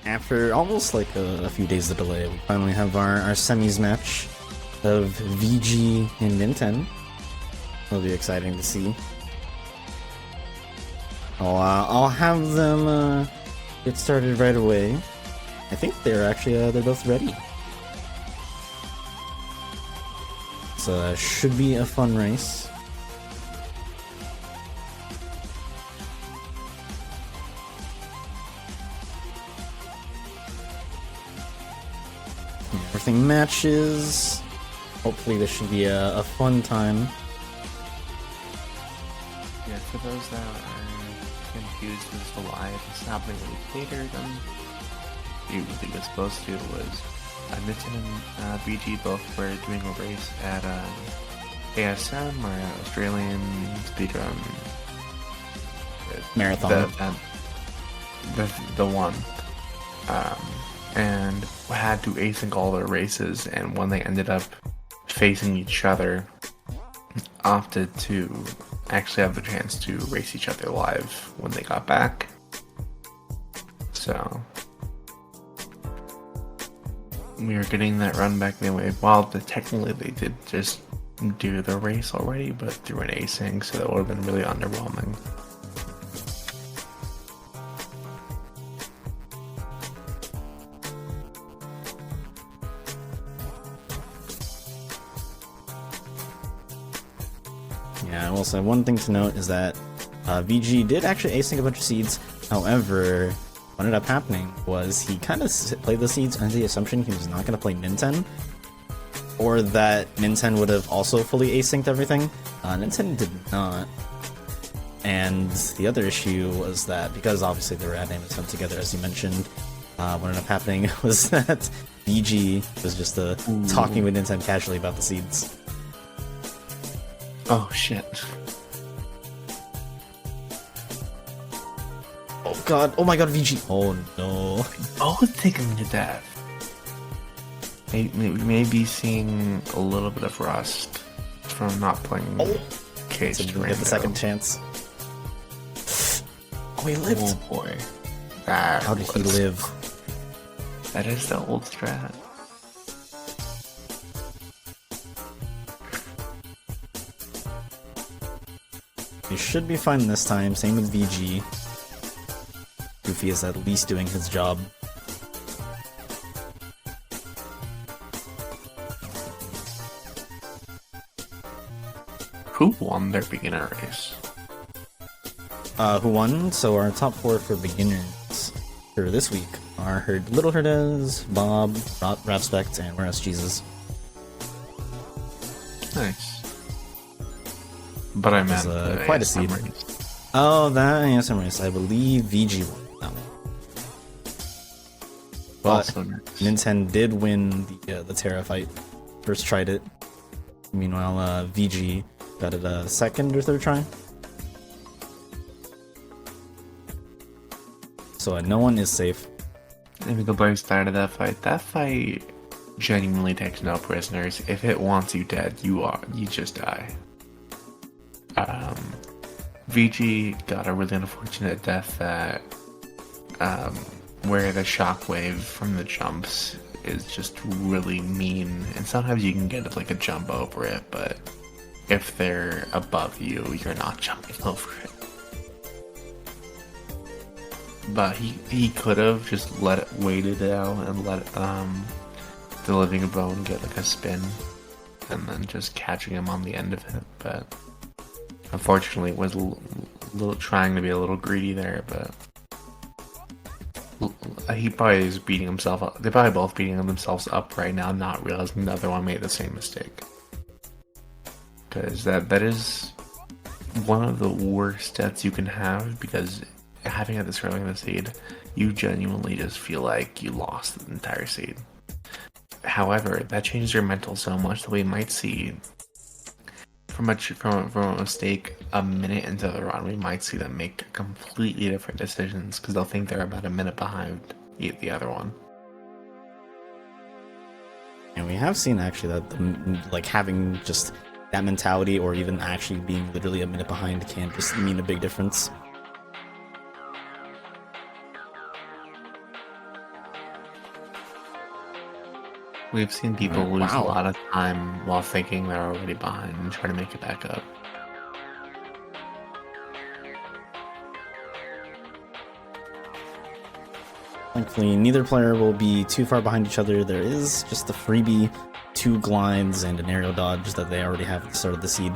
after almost like a few days of delay, we finally have our semis match of VG and Ninten. It'll be exciting to see. I'll have them get started right away. I think they're actually they're both ready. So should be a fun race. Everything matches. Hopefully this should be a fun time. Yeah, for those that are confused as to why it's happening later than usually was supposed to, was Ninten and BG both were doing a race at ASM, or Australian Speedrun Marathon. The one. And had to async all their races, and when they ended up facing each other, opted to actually have the chance to race each other live when they got back. So we are getting that run back anyway. While technically they did just do the race already, but through an async, so that would have been really underwhelming. Yeah, also one thing to note is that VG did actually async a bunch of seeds. However, what ended up happening was he kind of played the seeds under the assumption he was not going to play Ninten, or that Ninten would have also fully asynced everything. Ninten did not. And the other issue was that because obviously they were at ASM together, as you mentioned, what ended up happening was that VG was just talking with Ninten casually about the seeds. Oh shit. Oh god, oh my god, VG. Oh no. Both taken to death. We may be seeing a little bit of rust from not playing KH2. So get the second chance. Oh, he lived. Oh boy. How did he live? That is the old strat. He should be fine this time. Same with VG. Goofy is at least doing his job. Who won their beginner race? Who won? So our top 4 for beginners for this week are Little Herdez, Bob, Rapspect, and Whereas Jesus. Nice. But I meant quite a seed. Oh, that ASM race. I believe VG won that one. But Also nice. Ninten did win the Terra fight. First tried it. Meanwhile, VG got it a second or third try. So no one is safe. Maybe the boy started that fight. That fight genuinely takes no prisoners. If it wants you dead, you just die. VG got a really unfortunate death that where the shockwave from the jumps is just really mean, and sometimes you can get like a jump over it, but if they're above you, you're not jumping over it. But he could have just waited out and let the living bone get like a spin, and then just catching him on the end of it, but unfortunately, was trying to be a little greedy there, but he probably is beating himself up. They're probably both beating themselves up right now, not realizing the other one made the same mistake. Because that is one of the worst deaths you can have, because having it this early in the seed, you genuinely just feel like you lost the entire seed. However, that changes your mental so much that we might see from a mistake a minute into the run, we might see them make completely different decisions because they'll think they're about a minute behind the other one. And we have seen actually that like having just that mentality, or even actually being literally a minute behind, can just mean a big difference. We've seen people Alright, lose a wow. lot of time while thinking they're already behind and try to make it back up. Thankfully, neither player will be too far behind each other. There is just the freebie 2 glides and an aerial dodge that they already have at the start of the seed.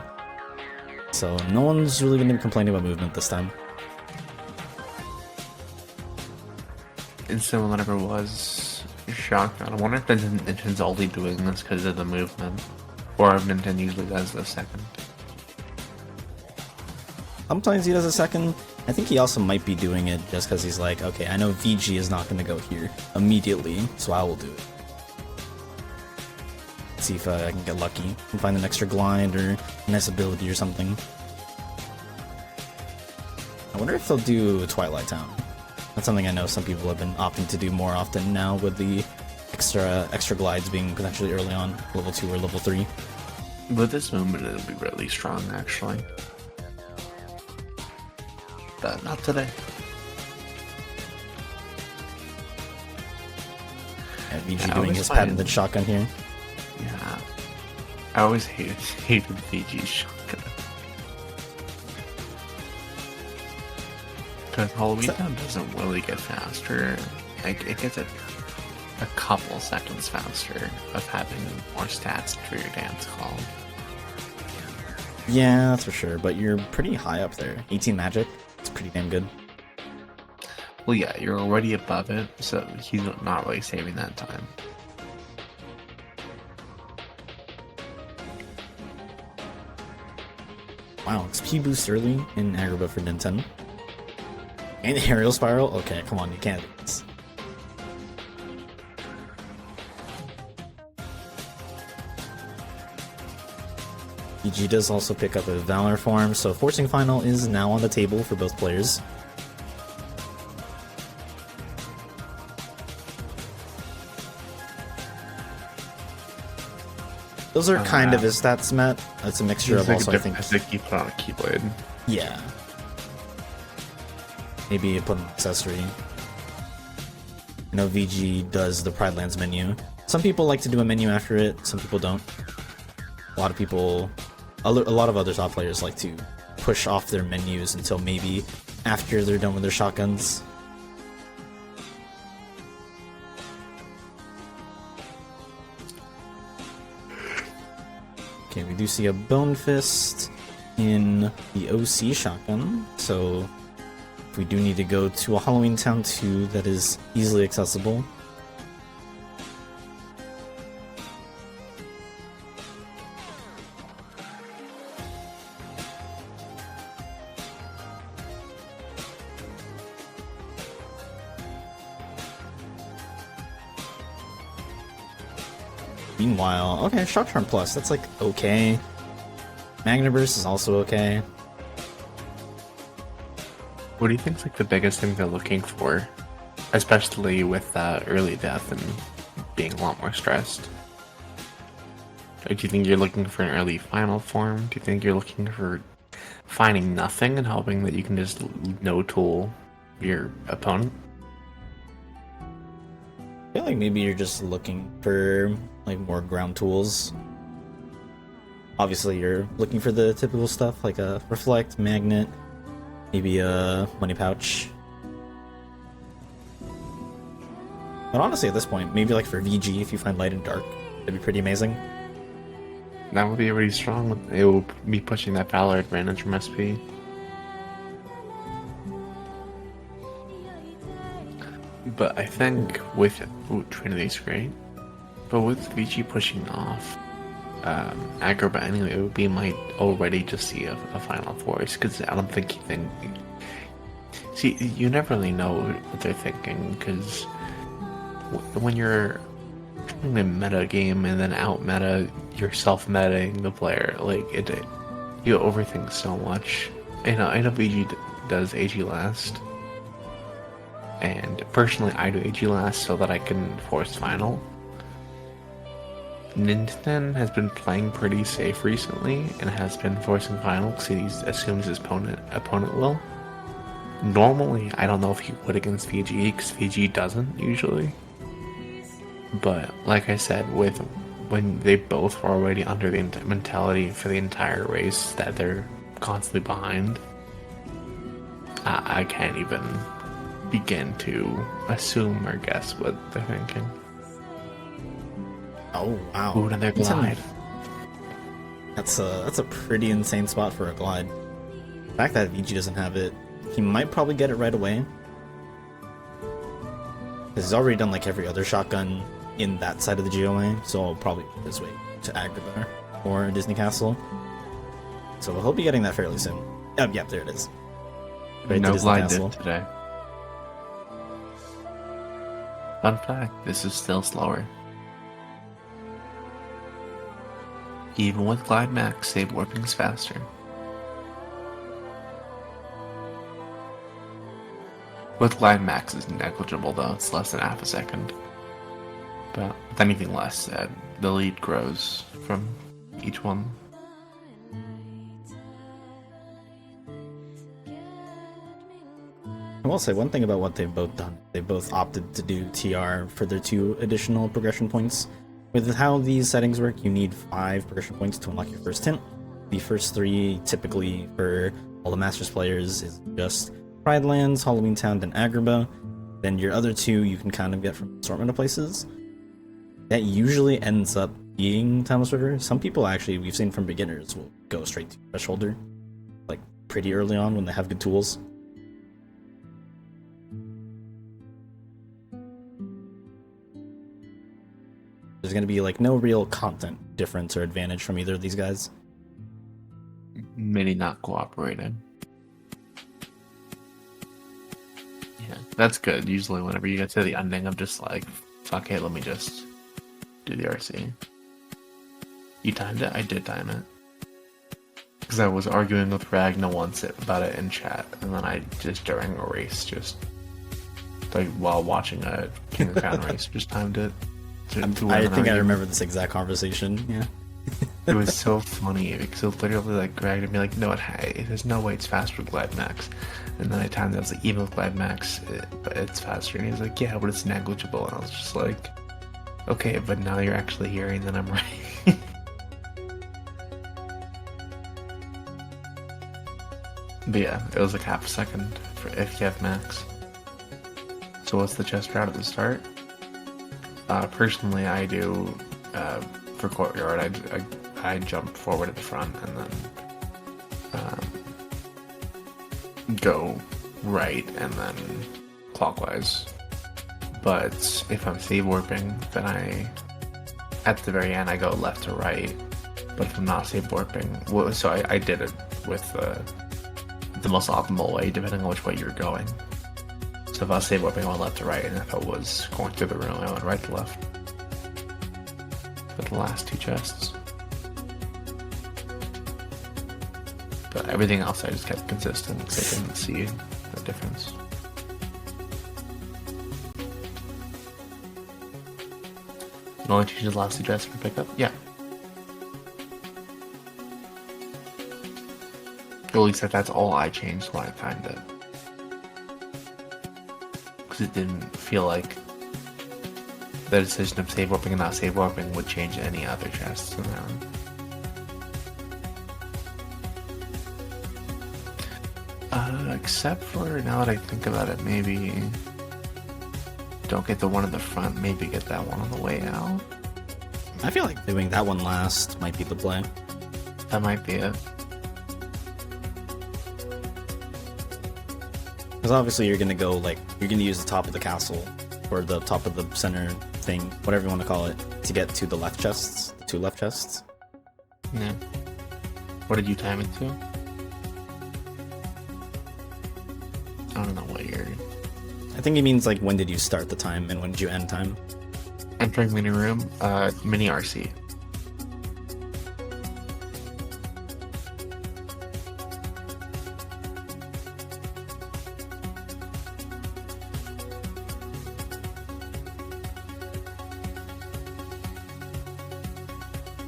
So no one's really going to be complaining about movement this time. And so whenever was shotgun, I wonder if Ninten's only doing this because of the movement, or if Ninten usually does the second. Sometimes he does a second. I think he also might be doing it just because he's like, okay, I know VG is not going to go here immediately, so I will do it. Let's see if I can get lucky and find an extra glide or a nice ability or something. I wonder if they'll do Twilight Town. That's something I know some people have been opting to do more often now with the extra glides being potentially early on, level 2 or level 3. But this movement it'll be really strong actually. But not today. Yeah, VG doing his patented shotgun here. Yeah. I always hated VG's shotgun. Because Halloween Town doesn't really get faster. Like, it gets a couple seconds faster of having more stats for your dance call. Yeah, that's for sure, but you're pretty high up there. 18 magic, it's pretty damn good. Well, yeah, you're already above it, so he's not really saving that time. Wow, XP boost early in Agrabah for Ninten. And aerial spiral? Okay, come on, you can't do this. EG does also pick up a Valor form, so Forcing Final is now on the table for both players. Those are kind of his stats, Matt. It's a mixture of also, I think he put on a Keyblade. Yeah. Maybe put an accessory. I know VG does the Pride Lands menu. Some people like to do a menu after it, some people don't. A lot of people, a lot of other top players like to push off their menus until maybe after they're done with their shotguns. Okay, we do see a Bone Fist in the OC shotgun, so if we do need to go to a Halloween Town 2 that is easily accessible. Meanwhile, okay, Shock Charm Plus, that's like okay. Magnaburst is also okay. What do you think is like the biggest thing they're looking for, especially with early death and being a lot more stressed? Like, do you think you're looking for an early final form? Do you think you're looking for finding nothing and hoping that you can just no-tool your opponent? I feel like maybe you're just looking for like more ground tools. Obviously you're looking for the typical stuff like a Reflect, Magnet, maybe a Money Pouch. But honestly at this point, maybe like for VG if you find Light and Dark, that'd be pretty amazing. That would be really strong. It will be pushing that Valor advantage from SP. But I think with Trinity's great, but with VG pushing off Agrabah anyway, it would be might already just see a final force, because I don't think see, you never really know what they're thinking, because when you're trying to meta game and then out meta, you're self metaing the player, like you overthink so much. I know VG does AG last. And personally, I do AG last so that I can force final. Ninten has been playing pretty safe recently and has been forcing final because he assumes his opponent will. Normally, I don't know if he would against VG because VG doesn't usually. But like I said, with when they both were already under the mentality for the entire race that they're constantly behind, I can't even begin to assume or guess what they're thinking. Oh wow! Ooh, another glide. That's a pretty insane spot for a glide. The fact that VG doesn't have it, he might probably get it right away. Because he's already done like every other shotgun in that side of the GOA, so I'll probably make his way to Agrabah or Disney Castle. So he'll be getting that fairly soon. Oh, yeah, there it is. Right No to Disney glide Castle. dip today. Fun fact, this is still slower. Even with Glide Max, save warping is faster. With Glide Max is negligible though, it's less than half a second. But with anything less, the lead grows from each one. I will say one thing about what they've both done. They've both opted to do TR for their 2 additional progression points. With how these settings work, you need 5 progression points to unlock your first tint. The first 3, typically for all the Masters players, is just Pride Lands, Halloween Town, then Agrabah. Then your other 2 you can kind of get from assortment of places. That usually ends up being Timeless River. Some people actually, we've seen from beginners, will go straight to Thresholder, like pretty early on when they have good tools. There's going to be like no real content difference or advantage from either of these guys. Many not cooperating. Yeah, that's good. Usually whenever you get to the ending, I'm just like, fuck it, let me just do the RC. You timed it? I did time it. Because I was arguing with Ragna once about it in chat, and then I just, during a race, just, like, while watching a King of Crown race, just timed it. I think I remember this exact conversation, yeah. It was so funny because it literally like Greg and be like, no, there's no way it's faster with Glide Max. And then I timed it, I was like, even with Glide Max, it's faster. And he was like, yeah, but it's negligible. And I was just like, okay, but now you're actually hearing that I'm right. But yeah, it was like half a second for if you have max. So what's the chest route at the start? Personally, I do for courtyard. I jump forward at the front and then go right and then clockwise. But if I'm save warping, then at the very end I go left to right. But if I'm not save warping, so I did it with the most optimal way, depending on which way you're going. So if I was save warping, I went left to right, and if I was going through the room, I went right to left. For the last 2 chests. But everything else I just kept consistent because I didn't see the difference. You only change the last 2 chests for pickup? Yeah. At least that's all I changed when I timed it. Because it didn't feel like the decision of save warping and not save warping would change any other chests around. Except for, now that I think about it, maybe don't get the one in the front, maybe get that one on the way out. I feel like doing that one last might be the play. That might be it. Because obviously you're gonna go like, you're gonna use the top of the castle, or the top of the center thing, whatever you want to call it, to get to the left chests, the 2 left chests. Yeah. What did you time it to? I don't know what year. I think it means like when did you start the time and when did you end time? Entering mini room, mini RC.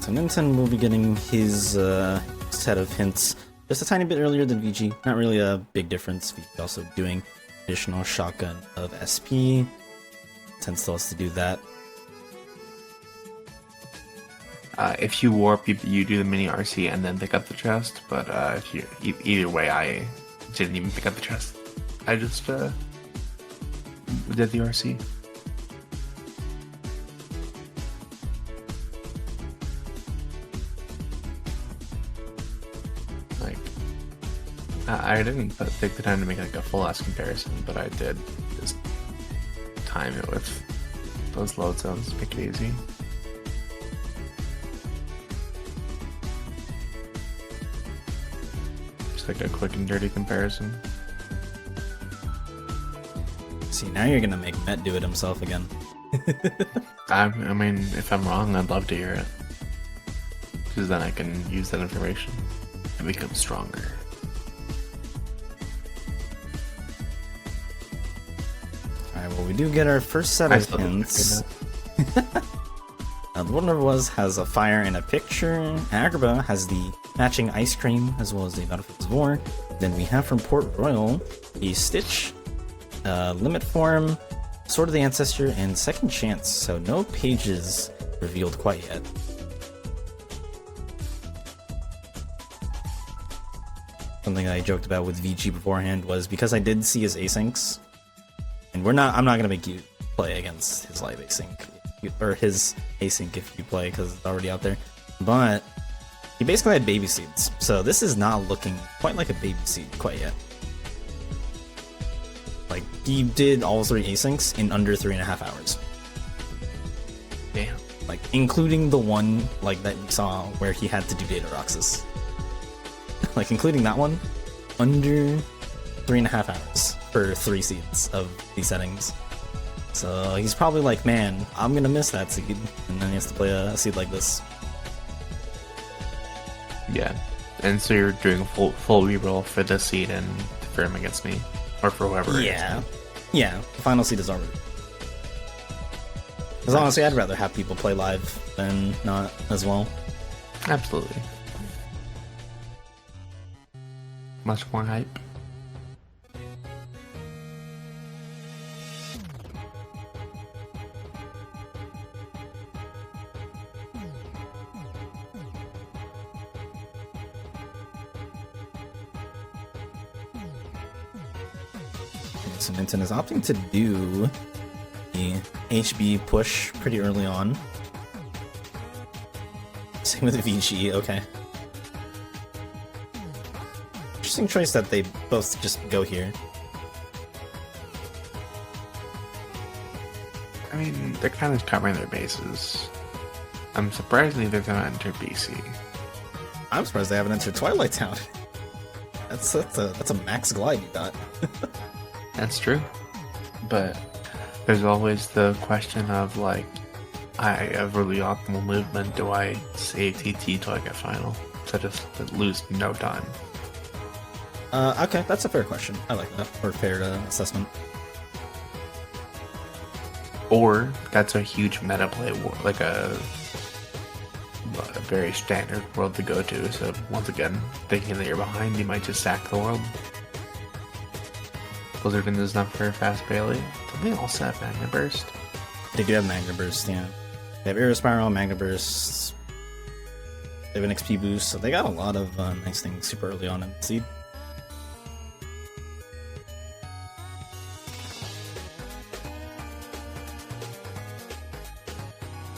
So Ninten will be getting his set of hints just a tiny bit earlier than VG. Not really a big difference. VG also doing additional shotgun of SP. Ninten still has to do that. If you warp, you do the mini RC and then pick up the chest. But if you either way, I didn't even pick up the chest. I just did the RC. Like, I didn't take the time to make like a full ass comparison, but I did just time it with those load zones, make it easy. Just like a quick and dirty comparison. See, now you're gonna make Met do it himself again. I mean, if I'm wrong, I'd love to hear it. Because then I can use that information and become stronger. Alright, well, we do get our first set of hints. The Wonder Was has a fire and a picture. Agrabah has the matching ice cream as well as the Battlefield War. Then we have from Port Royal the Stitch, Limit Form, Sword of the Ancestor, and Second Chance. So no pages revealed quite yet. Something I joked about with VG beforehand was because I did see his asyncs, and I'm not gonna make you play against his live async or his async if you play because it's already out there. But he basically had baby seeds, so this is not looking quite like a baby seed quite yet. Like, he did all 3 asyncs in under 3.5 hours. Damn. Like, including the one like that you saw where he had to do data roxas. Like, including that one, under 3.5 hours for 3 seeds of these settings. So he's probably like, man, I'm gonna miss that seed, and then he has to play a seed like this. Yeah, and so you're doing a full reroll for the seed and for him against me, or for whoever. Yeah, yeah. The final seed is already. Because honestly, I'd rather have people play live than not as well. Absolutely. Much more hype. So Ninten is opting to do the HB push pretty early on. Same with the VG, okay. Interesting choice that they both just go here. I mean, they're kind of covering their bases. I'm surprised neither of them enter BC. I'm surprised they haven't entered Twilight Town. That's a max glide you got. That's true. But there's always the question of, like, I have really optimal movement. Do I save TT till I get final? So just lose no time. Okay, that's a fair question. I like that. Or fair assessment. Or that's a huge meta play, like a very standard world to go to. So once again, thinking that you're behind, you might just sack the world. Blizzard is not very fast Bailey. Don't they also have Magna Burst? They do have Magna Burst, yeah. They have Aero Spiral, Magna Burst. They have an XP boost, so they got a lot of nice things super early on in the seed.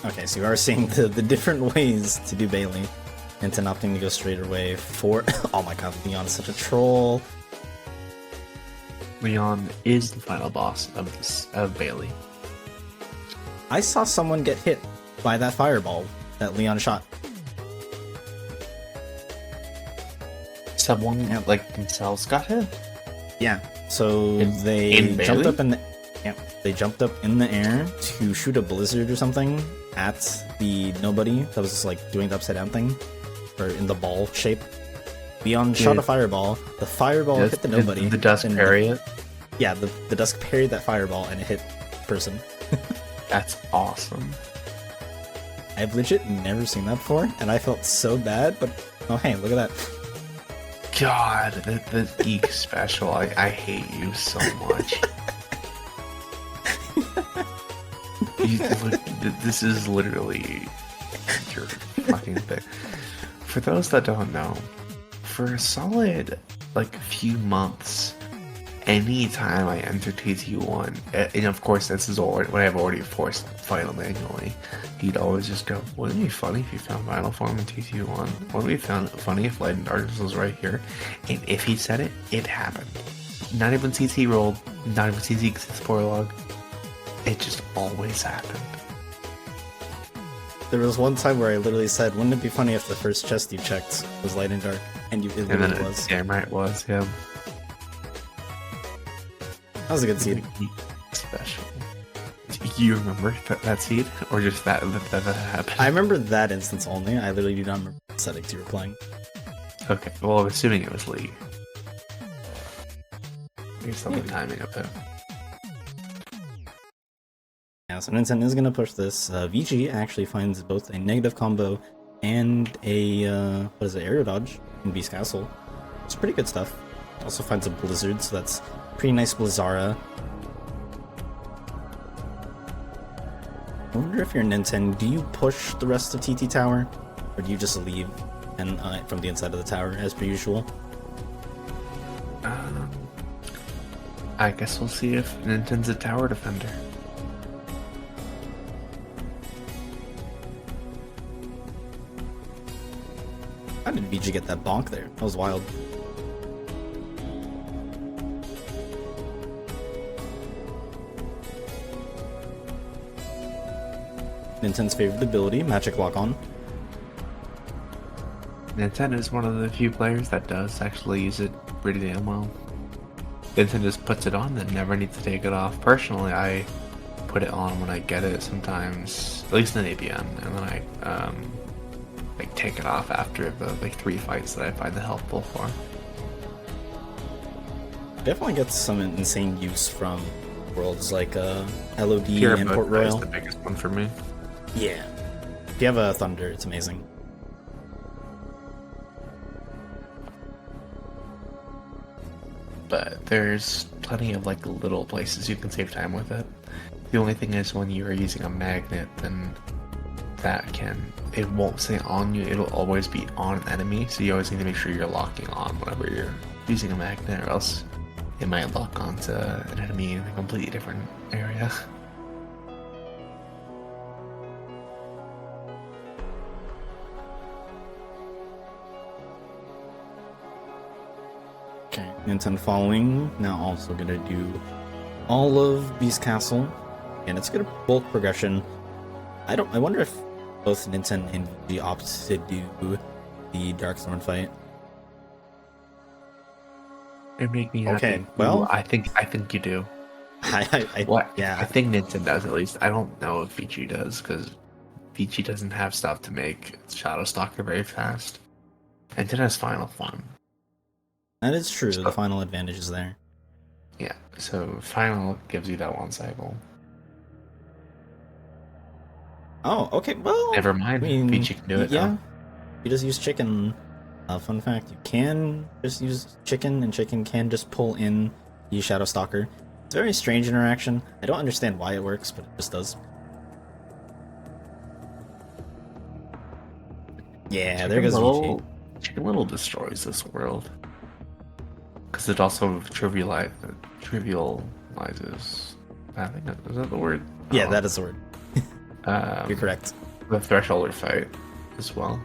Okay, so you are seeing the different ways to do Bailey. Ninten opting to go straight away for... Oh my god, Leon is such a troll. Leon is the final boss of Bailey. I saw someone get hit by that fireball that Leon shot. Someone, like themselves, got hit? Yeah, so they jumped up in the... Yeah, they jumped up in the air to shoot a blizzard or something at the nobody that was just like doing the upside down thing, or in the ball shape. Leon shot a fireball. The fireball hit the nobody. The dusk parry it? Yeah, the dusk parried that fireball and it hit the person. That's awesome. I've legit never seen that before, and I felt so bad, but oh hey, look at that. God, the geek special, I hate you so much. This is literally your fucking thing. For those that don't know, for a solid like few months, anytime I enter TT1, and of course this is what I've already forced final manually, he'd always just go, wouldn't it be funny if you found final form in TT1? Wouldn't it be funny if Light and Darkness was right here? And if he said it, it happened. Not even CC rolled, not even CC spoiler log. It just always happened. There was one time where I literally said, wouldn't it be funny if the first chest you checked was Light and Dark? And it literally was. Damn right it was, yeah. That was a good seed. Special. You remember that seed? Or just that happened? I remember that instance only. I literally do not remember the settings you were playing. Okay, well, I'm assuming it was League. Here's some timing up there. Yeah, so Ninten is going to push this. VG actually finds both a negative combo and a, aerial dodge in Beast Castle. It's pretty good stuff. Also finds a Blizzard, so that's pretty nice Blizzara. I wonder if you're Ninten, do you push the rest of TT Tower? Or do you just leave and from the inside of the tower, as per usual? I guess we'll see if Ninten's a tower defender. How did VG get that bonk there? That was wild. Ninten's favorite ability, Magic Lock On. Ninten is one of the few players that does actually use it pretty damn well. Ninten just puts it on and never needs to take it off. Personally, I put it on when I get it sometimes, at least in ABN, and then I like take it off after the like 3 fights that I find it helpful for. Definitely gets some insane use from worlds like LOD Pure and Port Mode Royal. is the biggest one for me. Yeah. If you have a Thunder, it's amazing. But there's plenty of like little places you can save time with it. The only thing is when you are using a magnet, then it won't stay on you, it'll always be on an enemy, so you always need to make sure you're locking on whenever you're using a magnet, or else it might lock onto an enemy in a completely different area. Okay, Ninten following, now also gonna do all of Beast Castle, and it's gonna bulk progression. I wonder if both Ninten and VG opt to do the Darkthorn fight. It make me happy. Okay, well, I think you do. Yeah. I think Ninten does at least. I don't know if VG does, because VG doesn't have stuff to make Shadow Stalker very fast. And it has Final Form. That is true, the final advantage is there. Yeah, so Final gives you that one cycle. Oh, okay, well... Never mind, I mean, VG can do it, yeah. though. You just use chicken. Fun fact, you can just use chicken, and chicken can just pull in the Shadow Stalker. It's a very strange interaction. I don't understand why it works, but it just does. Yeah, there goes VG. Chicken Little destroys this world. Because it also trivializes... I think is that the word? Yeah, that is the word. You're correct. The Thresholder fight as well.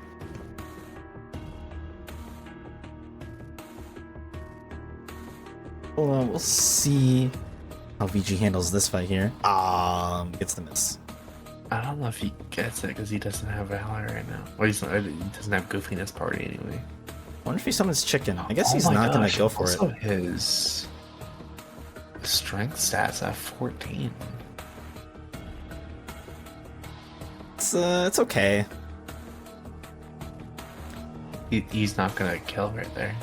Hold on, we'll see how VG handles this fight here. Gets the miss. I don't know if he gets it because he doesn't have Valor right now. Well, he doesn't have Goofiness Party anyway. I wonder if he summons chicken. I guess he's not gonna go for also it. His strength stats at 14. It's okay. He's not gonna kill right there.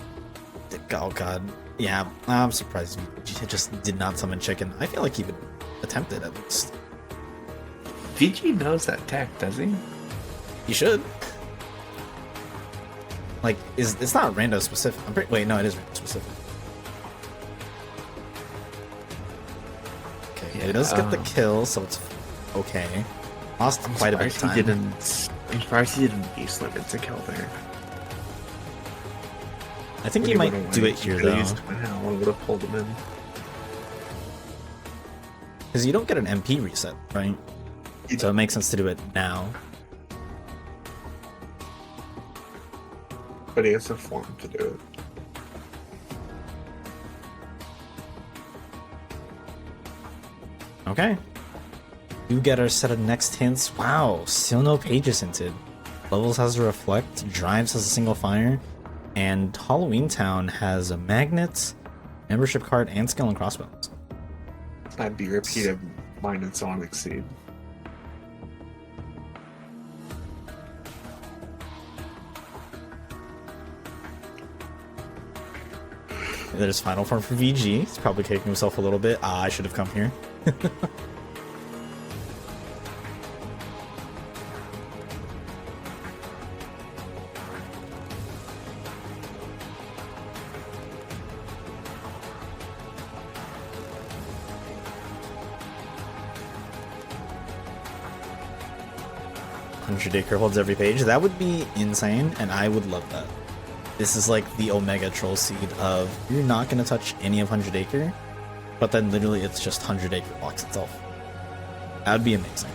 Oh god. Yeah, I'm surprised he just did not summon chicken. I feel like he would attempt it at least. VG knows that tech, does he? He should. Like, it's not rando specific. Wait, no, it is rando specific. Okay, yeah, he does get the kill, so it's okay. Lost quite a bit of time. He didn't I'm surprised he didn't base limit to kill there. I think he might do it here though, I would have pulled him in. because you don't get an MP reset, right? So it makes sense to do it now. But he has a form to do it. Okay. You get our set of next hints. Wow, still no pages hinted. Levels has a reflect, Drives has a single fire, and Halloween Town has a magnet, membership card, and skill and crossbones. That'd be repeated mine and Sonic Exceed. There's final form for VG. He's probably kicking himself a little bit. Ah, I should have come here. 100 Acre holds every page. That would be insane, and I would love that. This is like the Omega Troll Seed of, you're not going to touch any of 100 Acre, but then literally it's just 100 Acre blocks itself. That would be amazing.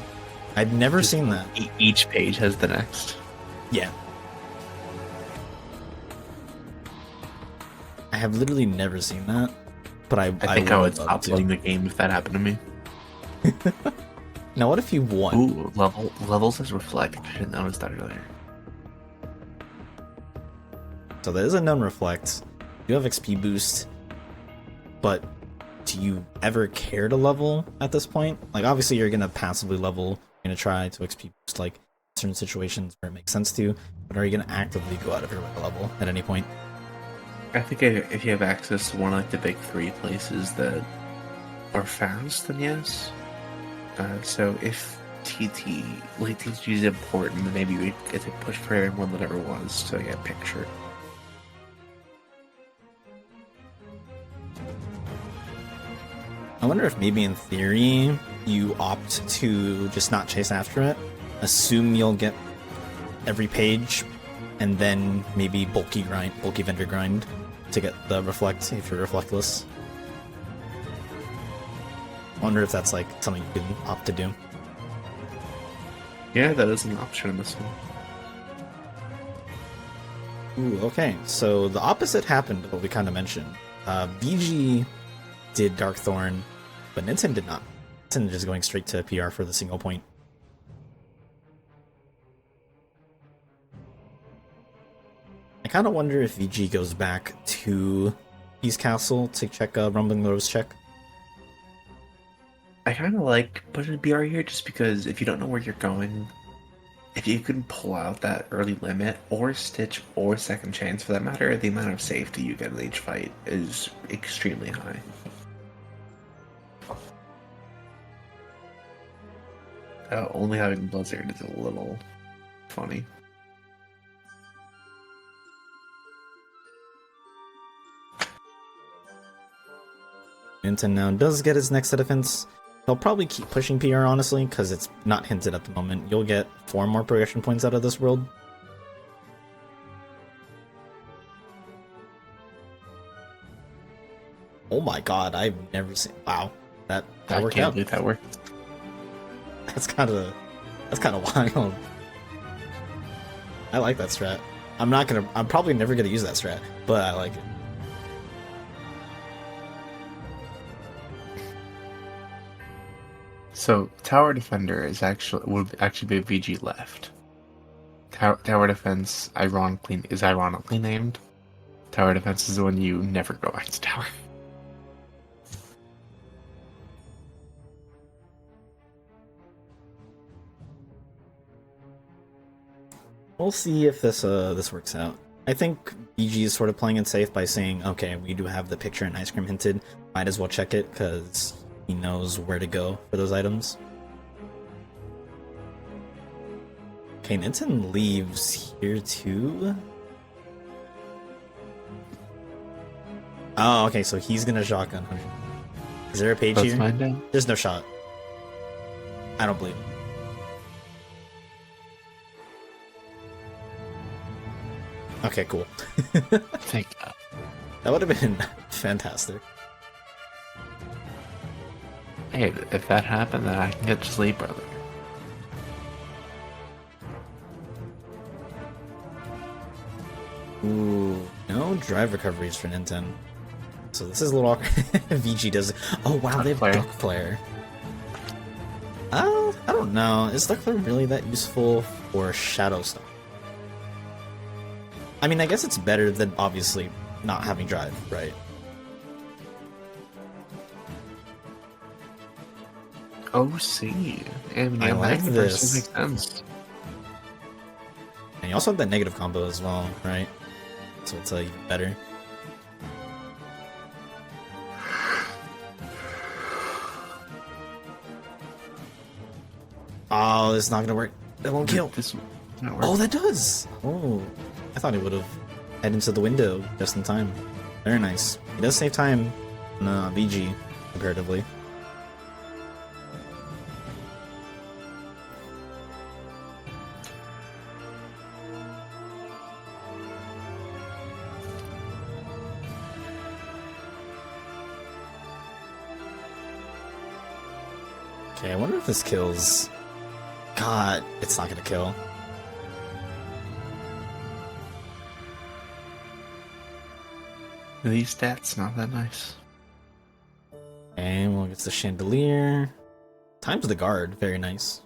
I'd never seen that. Each page has the next. Yeah. I have literally never seen that, but I think I would stop playing the game if that happened to me. Now what if you won? Ooh, levels as reflect. I should have noticed that earlier. So there is a known reflect. You have XP boost, but do you ever care to level at this point? Like obviously you're gonna passively level, you're gonna try to XP boost like certain situations where it makes sense to, but are you gonna actively go out of your way to level at any point? I think if you have access to one of like the big 3 places that are fast, then yes. So if TT is important, then maybe we get to push for everyone that ever was to get a picture. I wonder if maybe in theory you opt to just not chase after it, assume you'll get every page, and then maybe bulky vendor grind to get the reflect if you're reflectless. I wonder if that's like something you can opt to do. Yeah, that is an option in this one. Ooh, okay. So the opposite happened of what we kind of mentioned. VG did Darkthorn, but Ninten did not. Ninten just going straight to PR for the single point. I kind of wonder if VG goes back to Peace Castle to check Rumbling Rose check. I kind of like pushing BR here just because if you don't know where you're going, if you can pull out that early limit or Stitch or Second Chance for that matter, the amount of safety you get in each fight is extremely high. Only having Blizzard is a little funny. Ninten now does get his next set of hints. He'll probably keep pushing PR, honestly, because it's not hinted at the moment. You'll get 4 more progression points out of this world. Oh my god, I've never seen... Wow. That worked out. I can't believe that worked. That's kind of wild. I like that strat. I'm probably never gonna use that strat, but I like it. So Tower Defender would actually be VG left. Tower Defense is ironically named. Tower Defense is the one you never go back to tower. We'll see if this works out. I think VG is sort of playing it safe by saying, okay, we do have the picture and ice cream hinted. Might as well check it because he knows where to go for those items. Okay, Ninten leaves here too. Oh, okay, so he's gonna shotgun. Is there a page Let's here? find out. There's no shot. I don't believe it. Okay, cool. Thank God. That would have been fantastic. Hey, if that happened, then I can get to sleep, brother. Ooh, no drive recoveries for Ninten. So this is a little awkward. VG does it. Oh wow, they have Duck Flare. I don't know. Is Duck Flare really that useful for Shadow Stone? I mean, I guess it's better than obviously not having drive, right? OC. And I like this. Makes sense. And you also have that negative combo as well, right? So it's even better. Oh, this is not gonna work. That won't kill. This not Oh, that does! Oh, I thought he would have head into the window just in time. Very nice. He does save time in VG, comparatively. Okay, I wonder if this kills. God, it's not gonna kill. These stats not that nice. And we'll get the chandelier. Times the guard, very nice.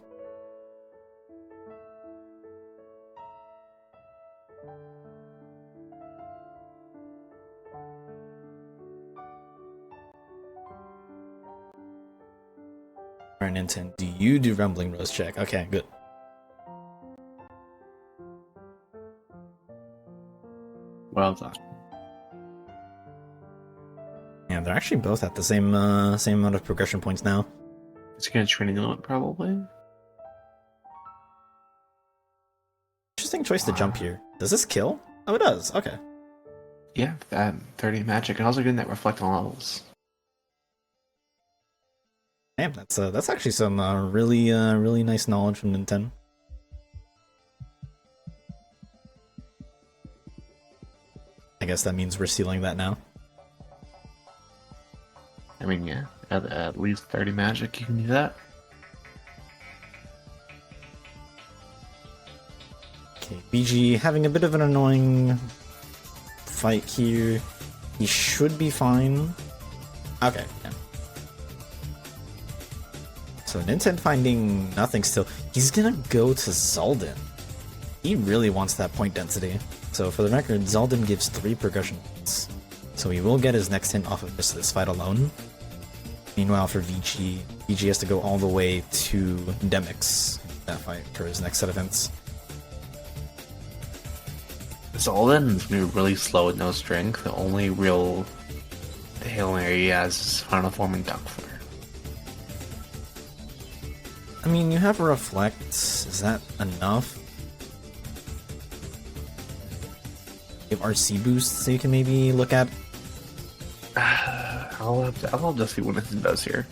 Alright, Ninten, do you do Rumbling Rose check? Okay, good. Well done. Yeah, they're actually both at the same amount of progression points now. It's gonna training limit probably. Interesting choice to jump here. Does this kill? Oh, it does. Okay. Yeah, that 30 magic and also getting that reflect on levels. Damn, that's actually some really nice knowledge from Ninten. I guess that means we're sealing that now. I mean, yeah, at least 30 magic, you can do that. Okay, BG having a bit of an annoying fight here. He should be fine. Okay, yeah. So Ninten finding nothing still. He's gonna go to Zaldin. He really wants that point density. So for the record, Zaldin gives 3 progression points. So he will get his next hint off of just this fight alone. Meanwhile for VG, VG has to go all the way to Demix in that fight for his next set of hints. Zaldin's gonna be really slow with no strength. The only real Hail Mary he has is Final Form and Duck Flare. I mean, you have a Reflect. Is that enough? You have RC boosts, so you can maybe look at. I'll have to see what Ninten does here.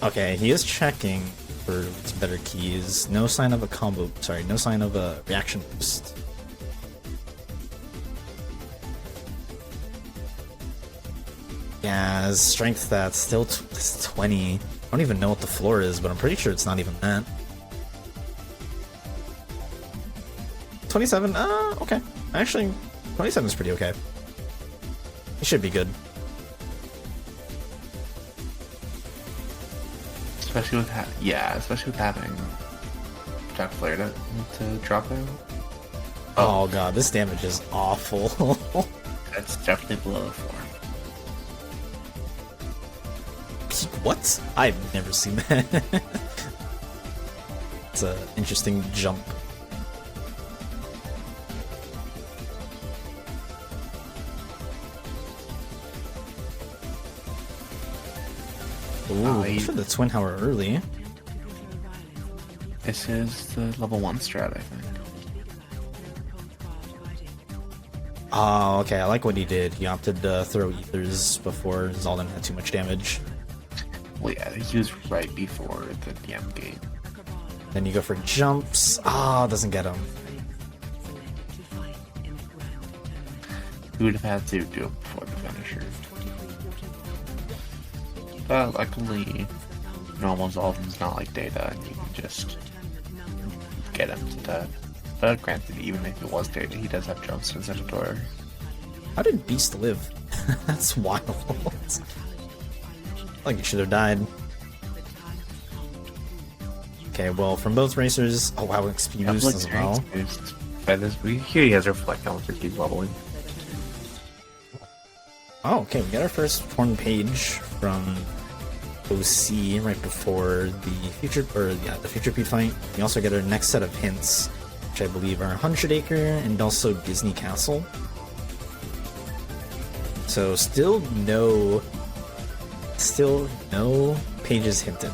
Okay, he is checking for better keys. No sign of a combo. Sorry, no sign of a reaction boost. Yeah, his strength stats still it's 20. I don't even know what the floor is, but I'm pretty sure it's not even that. 27? Okay. Actually, 27 is pretty okay. He should be good. Especially with especially with having Duck Flare to drop out. Oh god, this damage is awful. That's definitely below the floor. What? I've never seen that. It's an interesting jump. Ooh, for the Twin Tower early. This is the level 1 strat, I think. Oh, okay, I like what he did. He opted to throw ethers before Zaldin had too much damage. Well, yeah, he was right before the DM gate. Then you go for jumps. Ah, doesn't get him. We would have had to do it before the finisher. But luckily, normal Zoltan's not like Data, and you can just get him to death. But granted, even if it was Data, he does have jumps instead of Door. How did Beast live? That's wild. Like he should have died. Okay, well, from both racers, oh wow, excused as well. By this, here he has Reflect on for keep leveling. Oh, okay, we got our first torn page from OC right before the future, the future Pete fight. We also get our next set of hints, which I believe are 100 Acre and also Disney Castle. So still no pages hinted.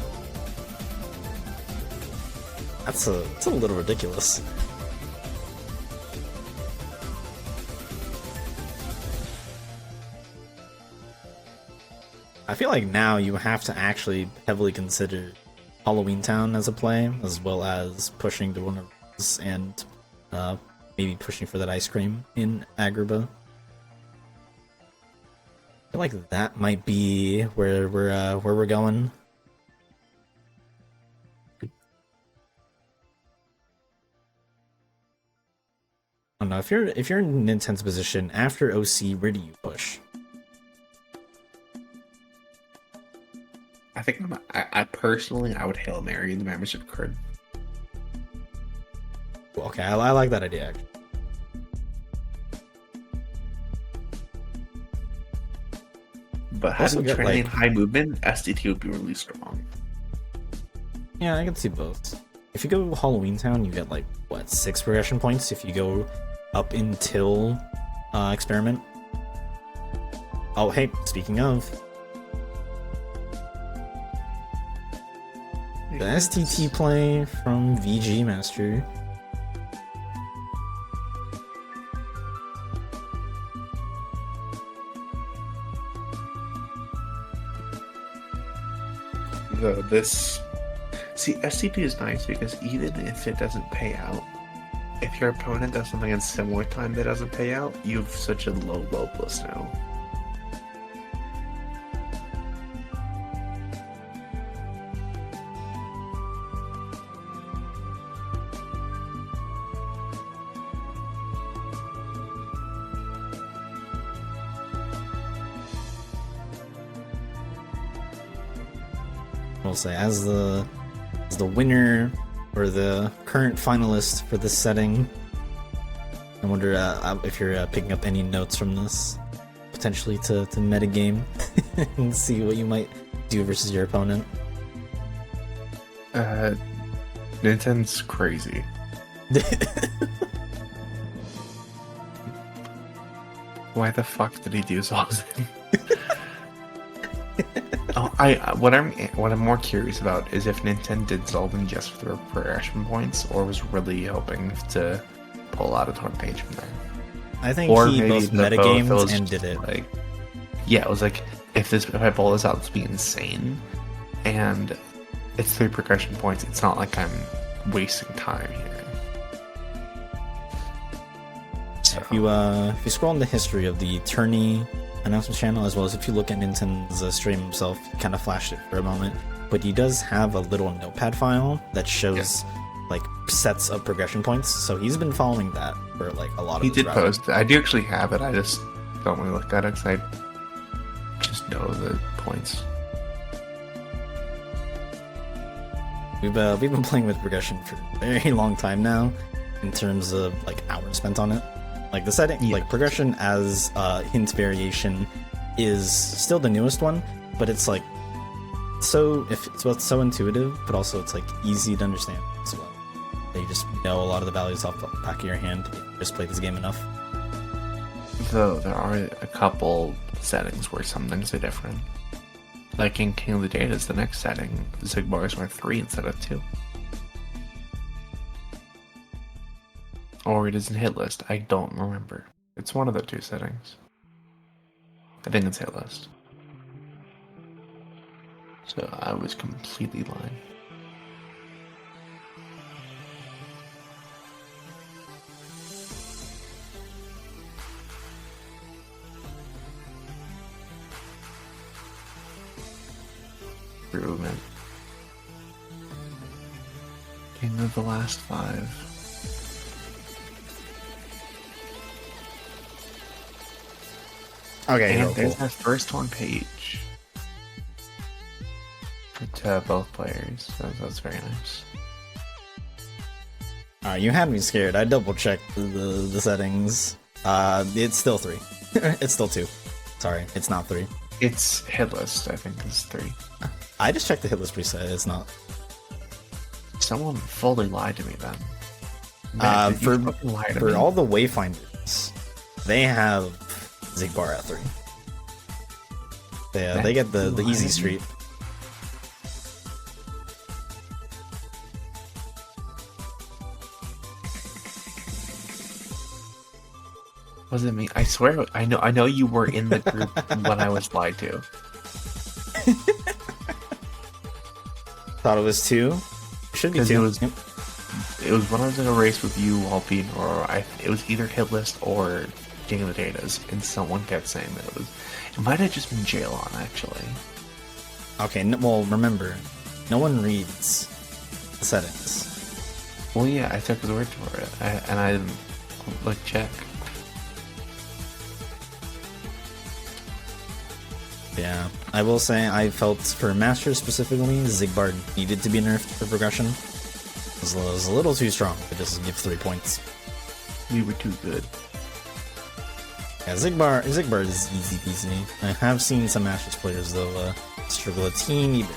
That's a little ridiculous. I feel like now you have to actually heavily consider Halloween Town as a play, as well as pushing to one of those and maybe pushing for that ice cream in Agrabah. I feel like that might be where we're going. I don't know, if you're in Ninten's position after OC, where do you push? I think I personally would Hail Mary the membership card. Okay, I like that idea, actually. But having training in high movement, SDT would be really strong. Yeah, I can see both. If you go Halloween Town, you get like, what, 6 progression points if you go up until Experiment. Oh, hey, speaking of, the STT play from VGmaster. See, STP is nice because even if it doesn't pay out, if your opponent does something in similar time that doesn't pay out, you have such a low bliss now. We'll say as the winner or the current finalist for this setting. I wonder if you're picking up any notes from this, potentially to metagame and see what you might do versus your opponent. Ninten's crazy. Why the fuck did he do something? What I'm more curious about is if Ninten did Zolden just for the progression points, or was really hoping to pull out a torn page from there. I think or he both metagamed and did it. Like, yeah, it was like if I pull this out, it's be insane, and it's 3 progression points. It's not like I'm wasting time here. So if you scroll in the history of the tourney announcement channel, as well as if you look at Ninten's stream himself, he kind of flashed it for a moment, but he does have a little notepad file that shows like sets of progression points, so he's been following that for like a lot of he did post. I do actually have it, I just don't really look at it because I just know the points. We've been playing with progression for a very long time now in terms of like hours spent on it. Like the setting, like progression as hint variation is still the newest one, but it's like it's both so intuitive, but also it's like easy to understand as well. You just know a lot of the values off the back of your hand. You just play this game enough. Though there are a couple settings where some things are different. Like in King of the Data's the next setting, the Zigbar's are 3 instead of 2. Or it is in hit list. I don't remember. It's one of the 2 settings. I think it's hit list. So I was completely lying. improvement. King of the last 5. Okay, And cool. there's that first one page. To both players. That's very nice. Alright, you had me scared. I double checked the settings. It's still 3. It's still 2. Sorry, it's not 3. It's hit list, I think, is 3. I just checked the hit list preset. It's not. Someone fully lied to me then. Man, did you fucking lie to me? For all the wayfinders, they have Zigbar at 3. Yeah, they get the easy street. Was it me? I swear, I know you were in the group when I was lied to. Thought it was 2. Should be 2. It was when I was in a race with you while being, it was either hit list or King of the Datas, and someone kept saying that it might have just been Jailon actually. Okay, well, remember, no one reads the settings. Well, yeah, I took his word for it, and I didn't check. Yeah, I will say I felt for Masters specifically, Zigbar needed to be nerfed for progression. It was a little too strong to just give 3 points. We were too good. Yeah, Zigbar is easy peasy. I have seen some Masters players though struggle a teeny bit.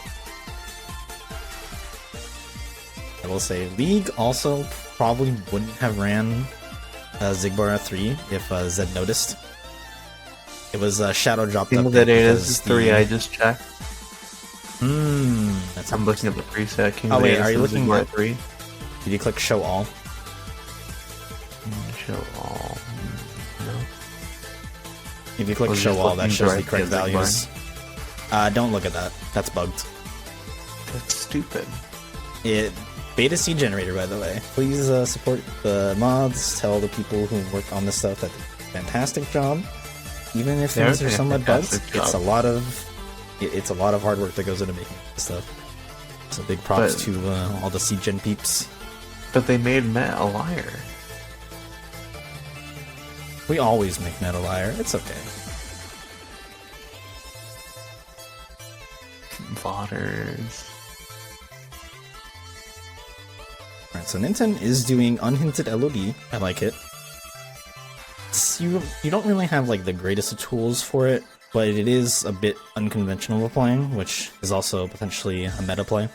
I will say League also probably wouldn't have ran Zigbar at 3 if Zed noticed. It was Shadow dropped King up. of the Datas is 3. I just checked. That's I'm looking at the preset. King oh of the wait, Datas are you looking at 3? Did you click Show All? Show all. No. If you click Was Show just All, that looking shows the directly correct at Zigbar. values. Don't look at that. That's bugged. That's stupid. It beta seed generator, by the way. Please support the mods. Tell the people who work on this stuff that they do a fantastic job. Even if things are somewhat bugged, it's a lot of hard work that goes into making this stuff. So big props to all the seed gen peeps. But they made Matt a liar. We always make Matt a liar. It's okay. Votters. Alright, so Ninten is doing unhinted LOD. I like it. You don't really have like the greatest of tools for it, but it is a bit unconventional of playing, which is also potentially a meta play.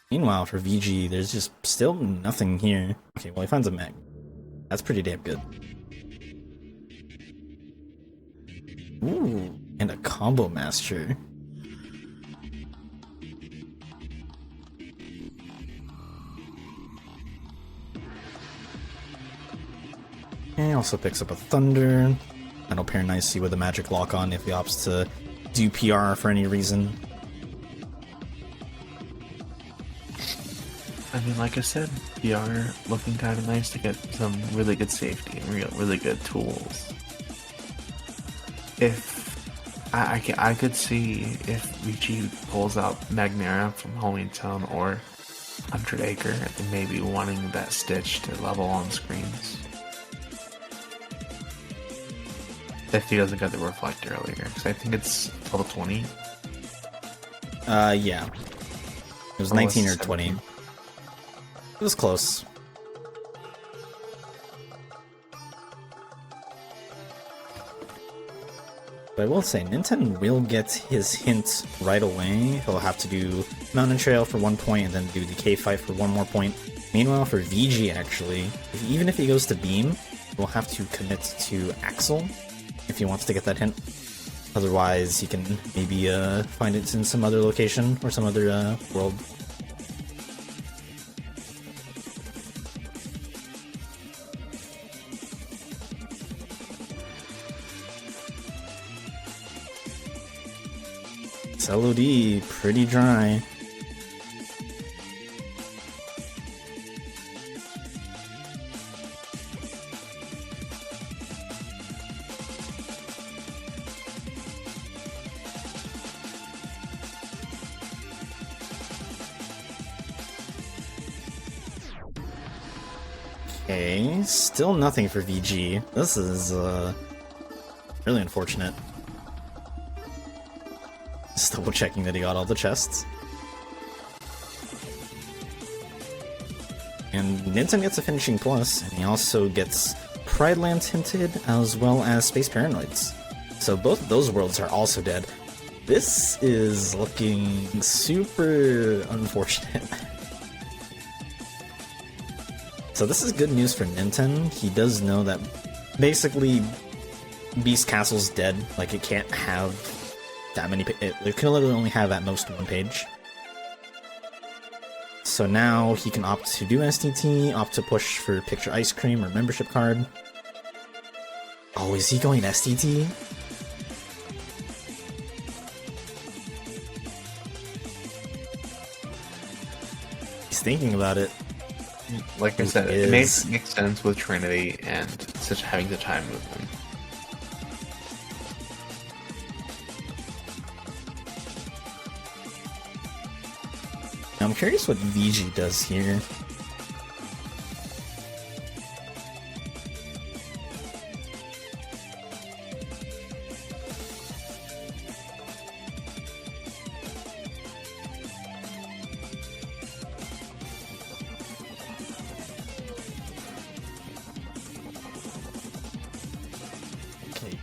Meanwhile, for VG, there's just still nothing here. Okay, well, he finds a mech. That's pretty damn good. Ooh, and a combo master. And also picks up a Thunder. That'll pair nicely with a Magic Lock on if he opts to do PR for any reason. I mean, like I said, PR looking kind of nice to get some really good safety and really good tools. If I could see if VG pulls out Magnera from Homington or 100 Acre and maybe wanting that Stitch to level on screens. If he doesn't get the Reflect earlier, because I think it's level 20. Yeah. It was 19 or 20. It was close. But I will say, Ninten will get his hint right away. He'll have to do Mountain Trail for 1 point and then do the cave fight for 1 more point. Meanwhile, for VG, actually, even if he goes to Beam, he'll have to commit to Axel if he wants to get that hint. Otherwise, he can maybe find it in some other location or some other world. It's LOD, pretty dry. Okay, still nothing for VG. This is really unfortunate. Just double checking that he got all the chests. And Ninten gets a finishing plus, and he also gets Pride Lands hinted, as well as Space Paranoids. So both of those worlds are also dead. This is looking super unfortunate. So this is good news for Ninten. He does know that basically Beast Castle's dead. Like, it can't have that many. It can literally only have at most one page. So now he can opt to do STT, opt to push for Picture Ice Cream or Membership Card. Oh, is he going STT? He's thinking about it. Like I said, it makes sense with Trinity and such having the time movement. Now I'm curious what VG does here.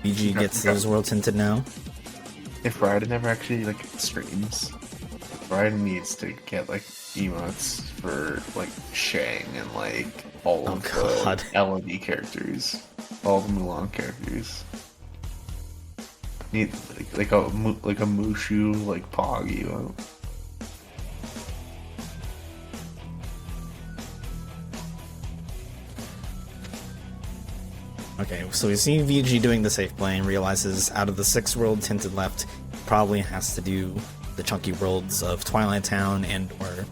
VG gets those worlds hinted now. If Ryden never actually like streams, Ryden needs to get like emotes for like Shang and like all of the LED characters, all the Mulan characters. Need like a Mushu like Pog emote. Okay, so we see VG doing the safe play and realizes out of the 6 worlds hinted left, probably has to do the chunky worlds of Twilight Town and or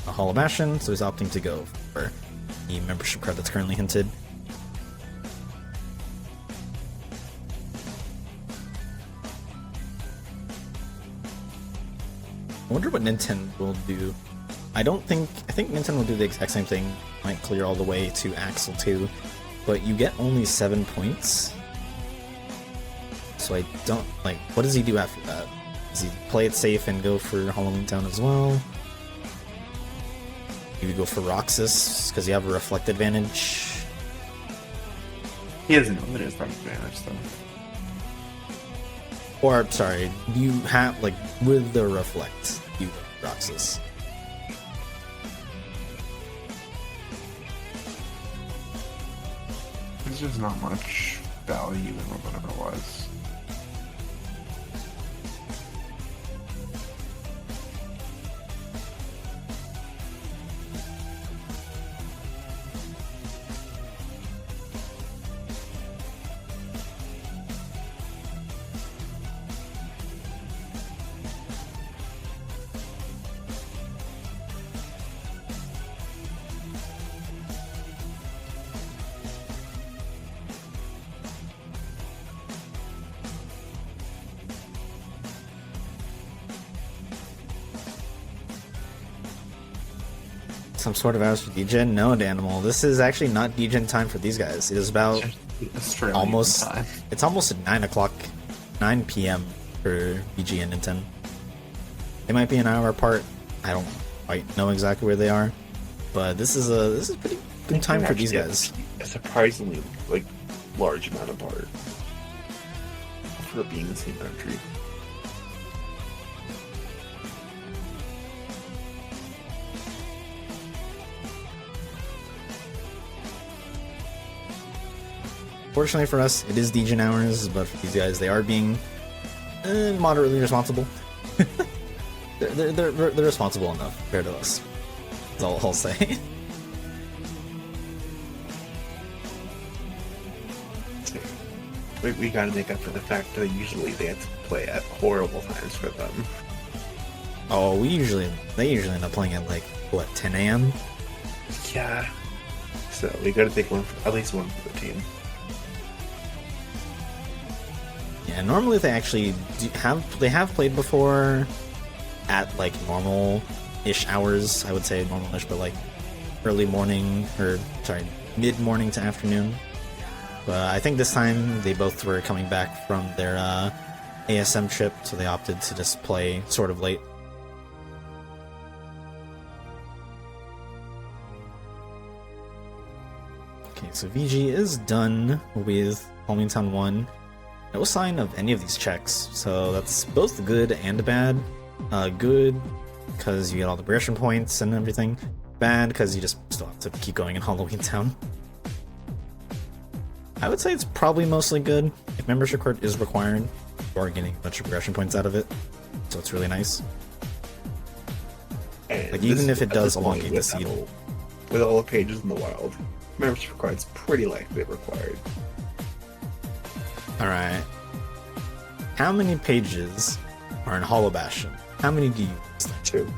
a Hall of Ashen, so he's opting to go for the membership card that's currently hinted. I wonder what Ninten will do. I think Ninten will do the exact same thing, might clear all the way to Axel 2. But you get only 7 points. So I don't, like, what does he do after that? Does he play it safe and go for Halloween Town as well? Maybe go for Roxas, because you have a reflect advantage. He doesn't know that it's reflect advantage, though. Or, sorry, you have, like, with the reflect, you go for Roxas. There's just not much value in whatever it was. Some sort of hours for degen? No, Danimal. This is actually not degen time for these guys. It is about almost time. It's almost at 9 p.m. for VG and Ninten. They might be an hour apart. I don't quite know exactly where they are, but this is pretty good time for these guys. A surprisingly like large amount apart for being the same country. Fortunately for us, it is degen hours, but for these guys, they are being moderately responsible. they're responsible enough compared to us. That's all I'll say. We gotta make up for the fact that usually they have to play at horrible times for them. Oh, they usually end up playing at like what, 10 a.m. Yeah. So we gotta take at least one for the team. Yeah, normally they actually have played before at like normal-ish hours. I would say normal-ish, but like early morning or sorry, mid-morning to afternoon. But I think this time they both were coming back from their ASM trip, so they opted to just play sort of late. Okay, so VG is done with Homing Town 1. No sign of any of these checks, so that's both good and bad. Good, because you get all the progression points and everything. Bad, because you just still have to keep going in Halloween Town. I would say it's probably mostly good. If membership card is required, you are getting a bunch of progression points out of it, so it's really nice. And like, even if it does elongate the seed. With all the pages in the wild, membership card's pretty likely required. Alright. How many pages are in Hollow Bastion? How many do you use? 2.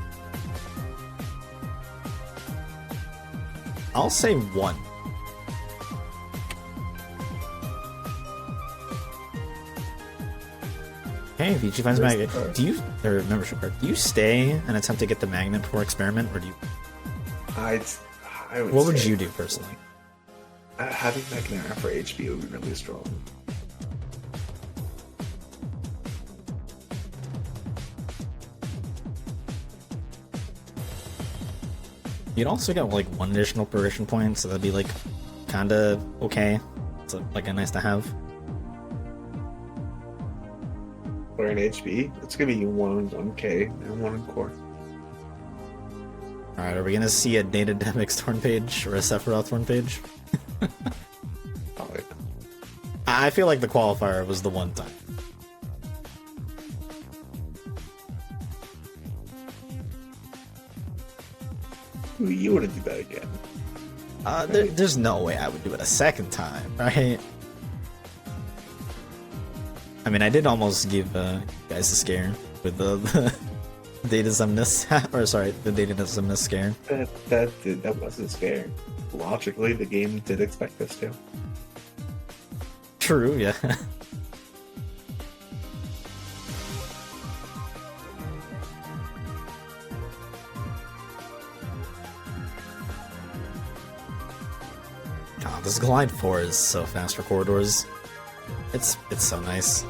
I'll say 1. Okay, VG finds magnet. Do you, or membership card, do you stay and attempt to get the magnet before experiment, or do you? What would you do personally? Having magnet for HP would be really strong. You'd also get like 1 additional progression point, so that'd be like kinda okay. It's like a nice to have. For an HP, it's gonna be 1 in 1K and 1 in core. Alright, are we gonna see a Data Demix Thorn page or a Sephiroth Thorn page? Probably. I feel like the qualifier was the one time. You wouldn't do that again. There's no way I would do it a second time, right? I mean, I did almost give you guys a scare with the Data Sumnus, or sorry, the Data Sumnus scare. That wasn't scare. Logically, the game did expect this to. True, yeah. Oh, this Glide 4 is so fast for corridors. It's so nice.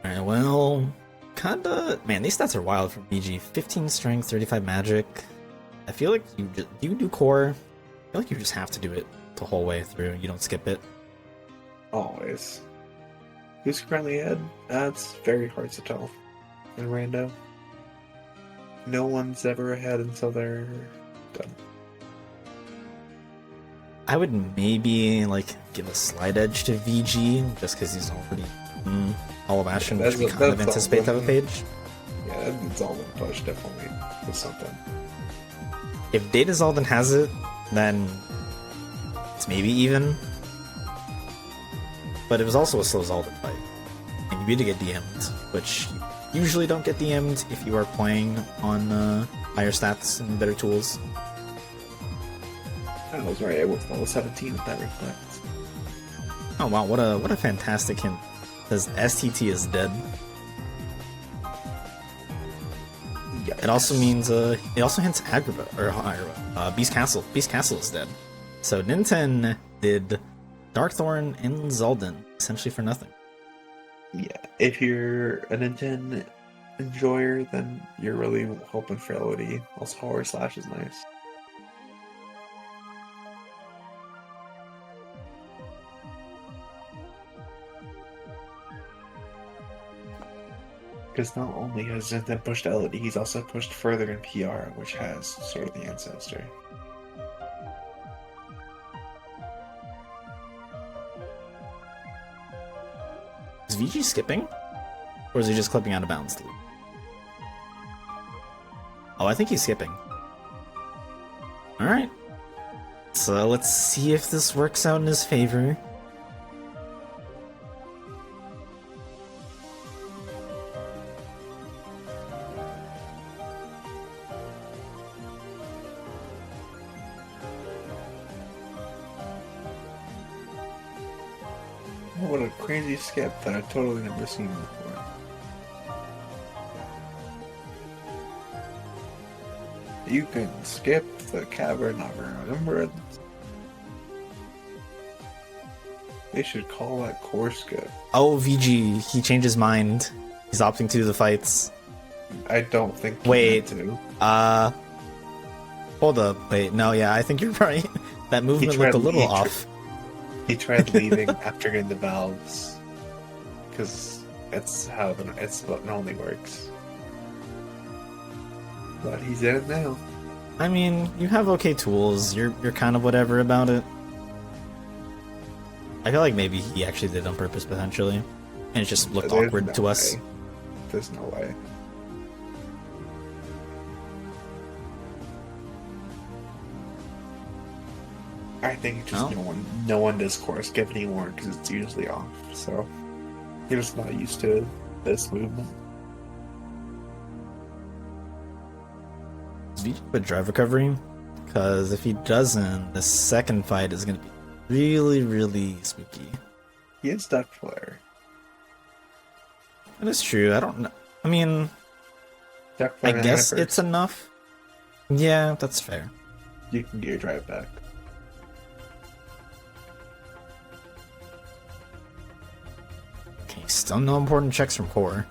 Alright, well, kinda... Man, these stats are wild for BG. 15 strength, 35 magic. I feel like you do core. I feel like you just have to do it the whole way through. You don't skip it. Always. Who's currently ahead? That's very hard to tell in rando. No one's ever ahead until they're done. I would maybe like give a slight edge to VG just because he's already All of Ashen, which we kind of anticipate to have a page. Yeah, that's all in push definitely with something. If Data Zaldin has it, then it's maybe even. But it was also a slow Zaldin fight. And you need to get DM'd, which you usually don't get DM'd if you are playing on higher stats and better tools. I was right, I was level 17 if that reflects. Oh wow, what a fantastic hint. Says STT is dead. Yikes. It also means it also hints Agrabah or Beast Castle. Beast Castle is dead. So Ninten did Darkthorn and Zaldin essentially for nothing. Yeah, if you're a Ninten enjoyer, then you're really hoping for LOD. Also, Horror Slash is nice. Because not only has Ninten pushed LOD, he's also pushed further in PR, which has Sword of the Ancestor. Is VG skipping? Or is he just clipping out of bounds? Oh, I think he's skipping. Alright. So let's see if this works out in his favor. What a crazy skip that I've totally never seen before. You can skip the cavern of remembrance. They should call that core skip. Oh, VG, he changed his mind. He's opting to do the fights. I don't think. Wait. To. Hold up. Wait, no, yeah, I think you're right. That movement looked a little off. He tried leaving after getting the valves, because it's what normally works. But he's in it now. I mean, you have okay tools. You're kind of whatever about it. I feel like maybe he actually did it on purpose potentially, and it just looked awkward to us. There's no way. I think just no one does core skip anymore because it's usually off. So you're just not used to this movement. Does VG have a drive recovery? Because if he doesn't, the second fight is going to be really, really spooky. He is duck flare. That is true. I don't know. I mean, Duck I flare guess it's enough. Yeah, that's fair. You can get your drive back. Okay, still no important checks from core.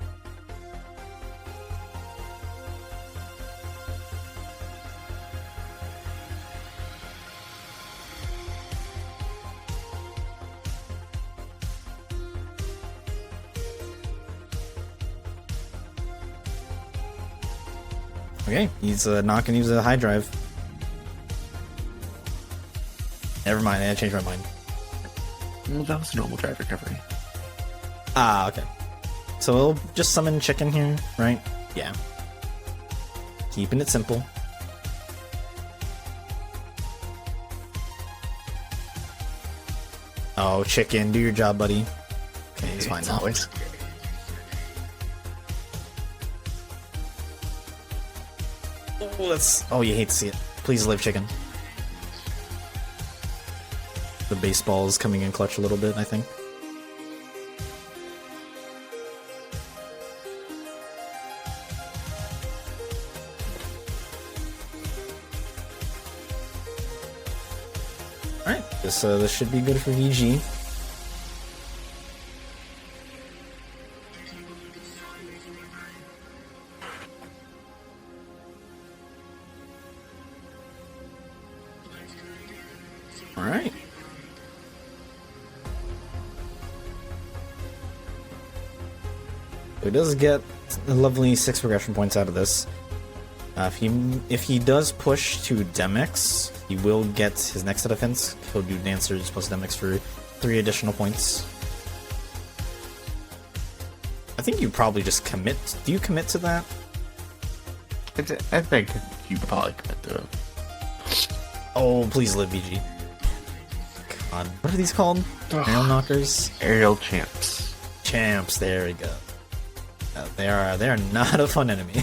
Okay, he's not gonna use a high drive. Never mind, I changed my mind. Well, that was a normal drive recovery. Ah, okay. So we'll just summon chicken here, right? Yeah. Keeping it simple. Oh, chicken, do your job, buddy. Okay, he's fine now. Always. Oh, that's... Oh, you hate to see it. Please live, chicken. The baseball is coming in clutch a little bit, I think. Alright, this should be good for VG. Alright. So he does get a lovely 6 progression points out of this. If he does push to Demix, he will get his next set of hints. He'll do Dancers plus Demix for 3 additional points. I think you probably just commit. Do you commit to that? I think you probably commit to it. Oh, please live, VG. God, what are these called? Aerial knockers? Aerial champs. Champs, there we go. They are not a fun enemy.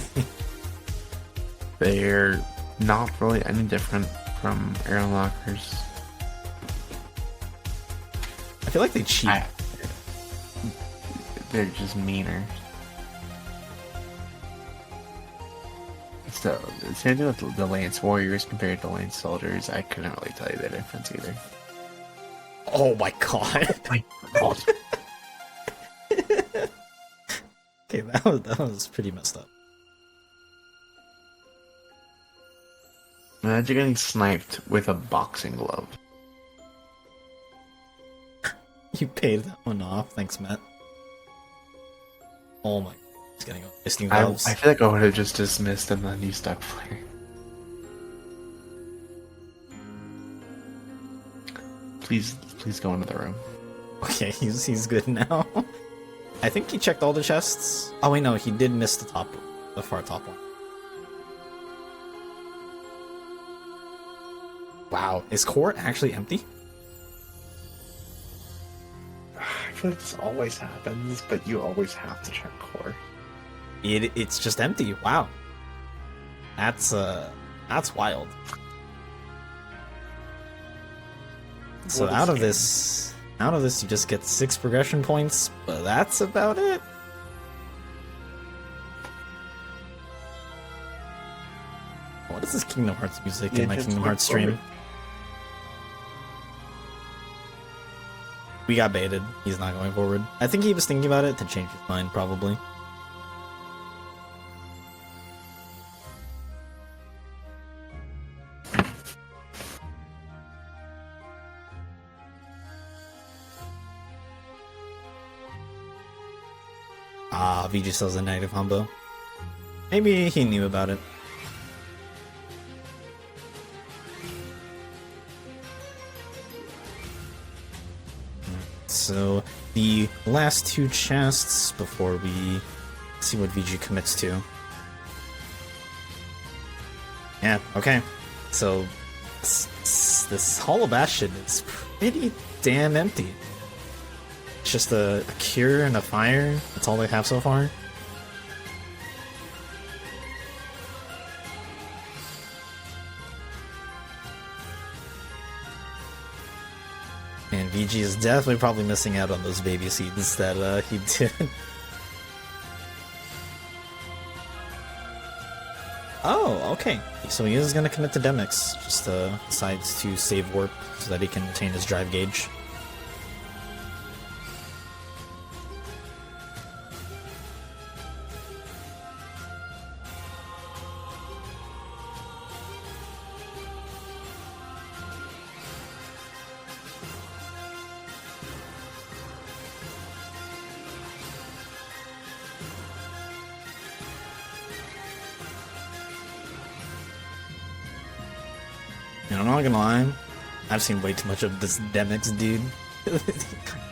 They're not really any different from aerial knockers. I feel like they cheat. They're just meaner. So, same thing with the Lance Warriors compared to Lance Soldiers. I couldn't really tell you the difference either. Oh my god. My God. Okay, that was pretty messed up. Imagine getting sniped with a boxing glove. You paid that one off. Thanks, Matt. Oh my. He's getting fisting valves. I feel like I would have just dismissed and then used duck flare. Please go into the room. Okay, he's good now. I think he checked all the chests. Oh wait, no, he did miss the far top one. Wow, is core actually empty? I feel like this always happens, but you always have to check core. It's just empty. Wow. That's wild. So out of this Out of this, you just get 6 progression points, but that's about it. What is this Kingdom Hearts music in my Kingdom Hearts stream? We got baited. He's not going forward. I think he was thinking about it to change his mind, probably. Ah, VG sells a negative combo. Maybe he knew about it. So, the last 2 chests before we see what VG commits to. Yeah, okay. So, this Hall of Bastion is pretty damn empty. It's just a cure and a fire. That's all they have so far. And VG is definitely probably missing out on those baby seeds that he did. Oh, okay. So he is going to commit to Demix. Just decides to save warp so that he can retain his drive gauge. And I'm not gonna lie, I've seen way too much of this Demix dude.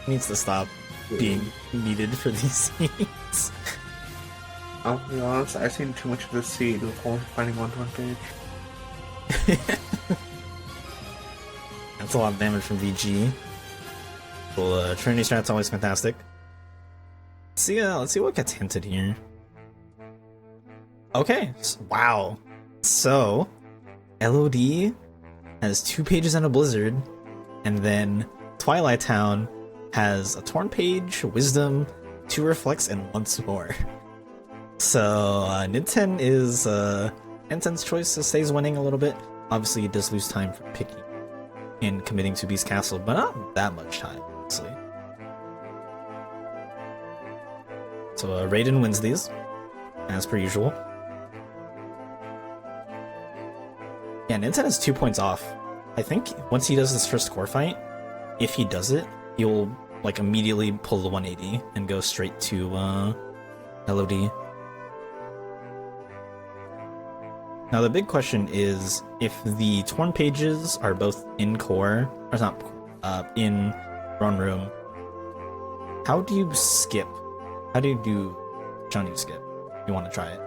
He needs to stop being needed for these scenes. I'll be honest, I've seen too much of this seed before finding 1-to-1 page. That's a lot of damage from VG. Well, Trinity strat's always fantastic. Let's see what gets hinted here. Okay, wow. So, LOD has 2 pages and a blizzard, and then Twilight Town has a torn page, wisdom, 2 reflects, and once more. So Ninten is Ninten's choice stays winning a little bit. Obviously, he does lose time for picking and committing to Beast Castle, but not that much time, honestly. So Raiden wins these, as per usual. Yeah, Ninten is 2 points off. I think once he does this first core fight, if he does it, he'll like immediately pull the 180 and go straight to LOD. Now the big question is if the torn pages are both in core, or not in run room, how do you skip? How do you do Johnny skip? You want to try it?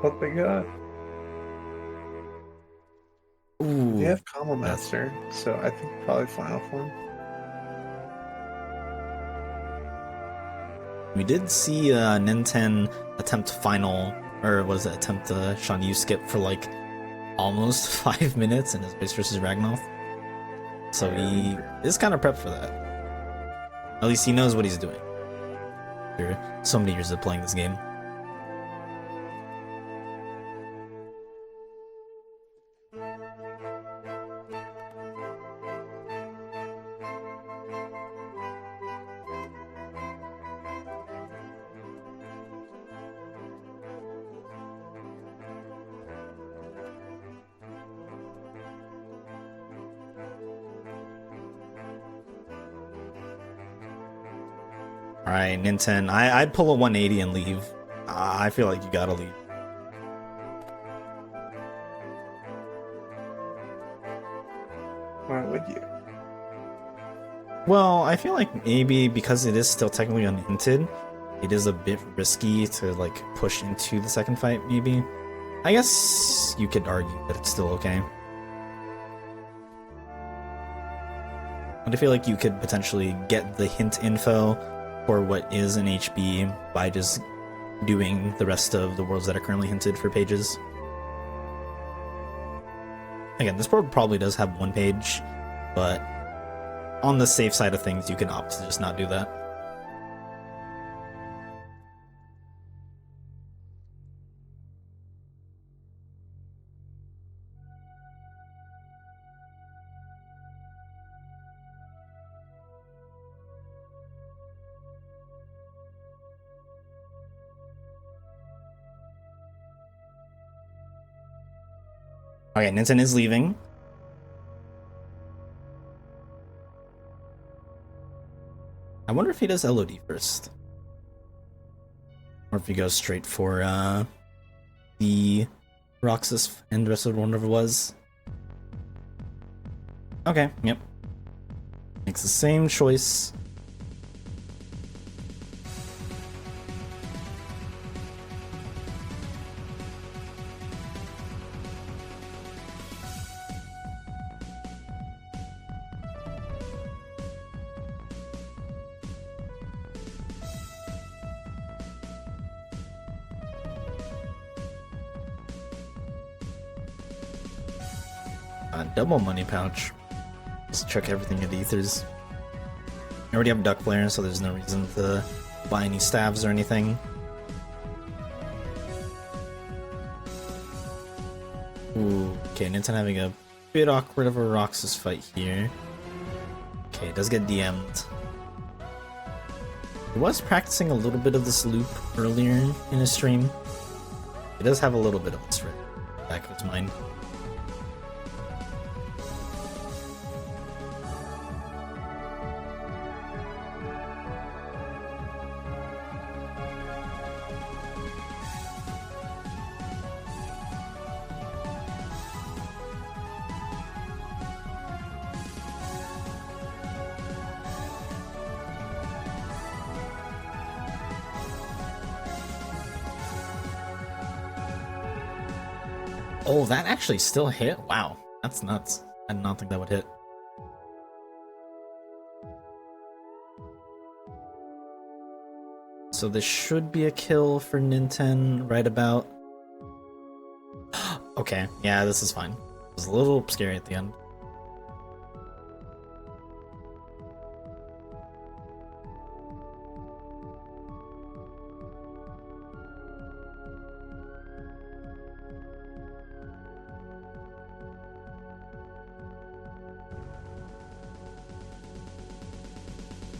What they got? Ooh, They have Combo Master, so I think probably Final Form. we did see Ninten attempt final, or was it attempt Sean Yu skip for like almost 5 minutes in his base versus Ragnoth. So he is kind of prepped for that. At least he knows what he's doing. After so many years of playing this game. Alright, Ninten, I'd pull a 180 and leave. I feel like you gotta leave. Why would you? Well, I feel like maybe because it is still technically unhinted, it is a bit risky to like push into the second fight, maybe. I guess you could argue that it's still okay. But I feel like you could potentially get the hint info for what is an HB by just doing the rest of the worlds that are currently hinted for pages. Again, this board probably does have one page, but on the safe side of things, you can opt to just not do that. Okay, Ninten is leaving. I wonder if he does LOD first. Or if he goes straight for the Roxas and the rest of whatever it was. Okay, yep. Makes the same choice. Double money pouch. Just chuck everything at ethers. I already have duck flare, so there's no reason to buy any stabs or anything. Ooh, okay, Ninten having a bit awkward of a Roxas fight here. Okay, it does get DM'd. He was practicing a little bit of this loop earlier in his stream. He does have a little bit of this right in the back of his mind. Oh, that actually still hit? Wow, that's nuts. I did not think that would hit. So this should be a kill for Ninten right about... Okay, yeah, this is fine. It was a little scary at the end.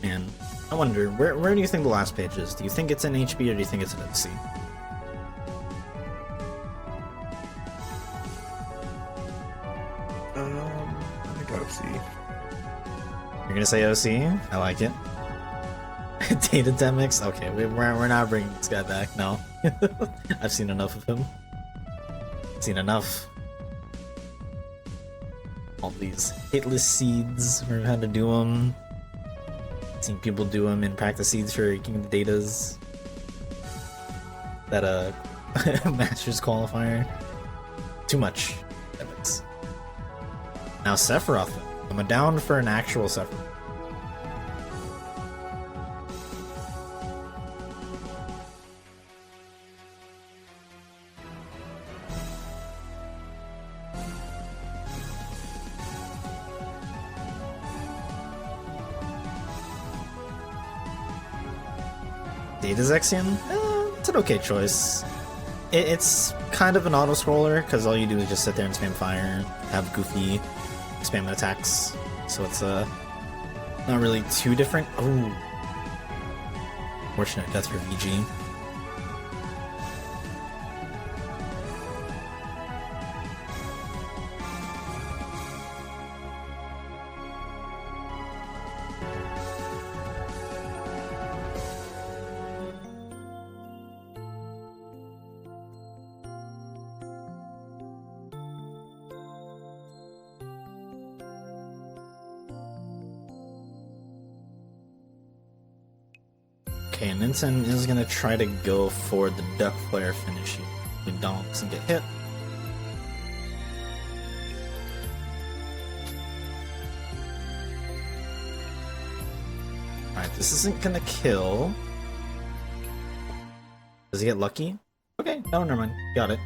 Man, I wonder, where do you think the last page is? Do you think it's in HB or do you think it's in OC? I think OC. You're gonna say OC? I like it. Data demics? Okay, we're not bringing this guy back, no. I've seen enough of him. Seen enough. All these hitless seeds, we've had to do them. Seen people do them in practice seeds for King of the Datas. That Masters qualifier. Too much demics. Now Sephiroth. I'm down for an actual Sephiroth. Data Zexion? It's an okay choice. It's kind of an auto-scroller, because all you do is just sit there and spam fire, have Goofy spam attacks, so it's not really too different. Oh, fortunate death for VG. Okay, Ninten is gonna try to go for the duck flare finish here. McDonald doesn't get hit. Alright, this isn't gonna kill. Does he get lucky? Okay, no, never mind. Got it.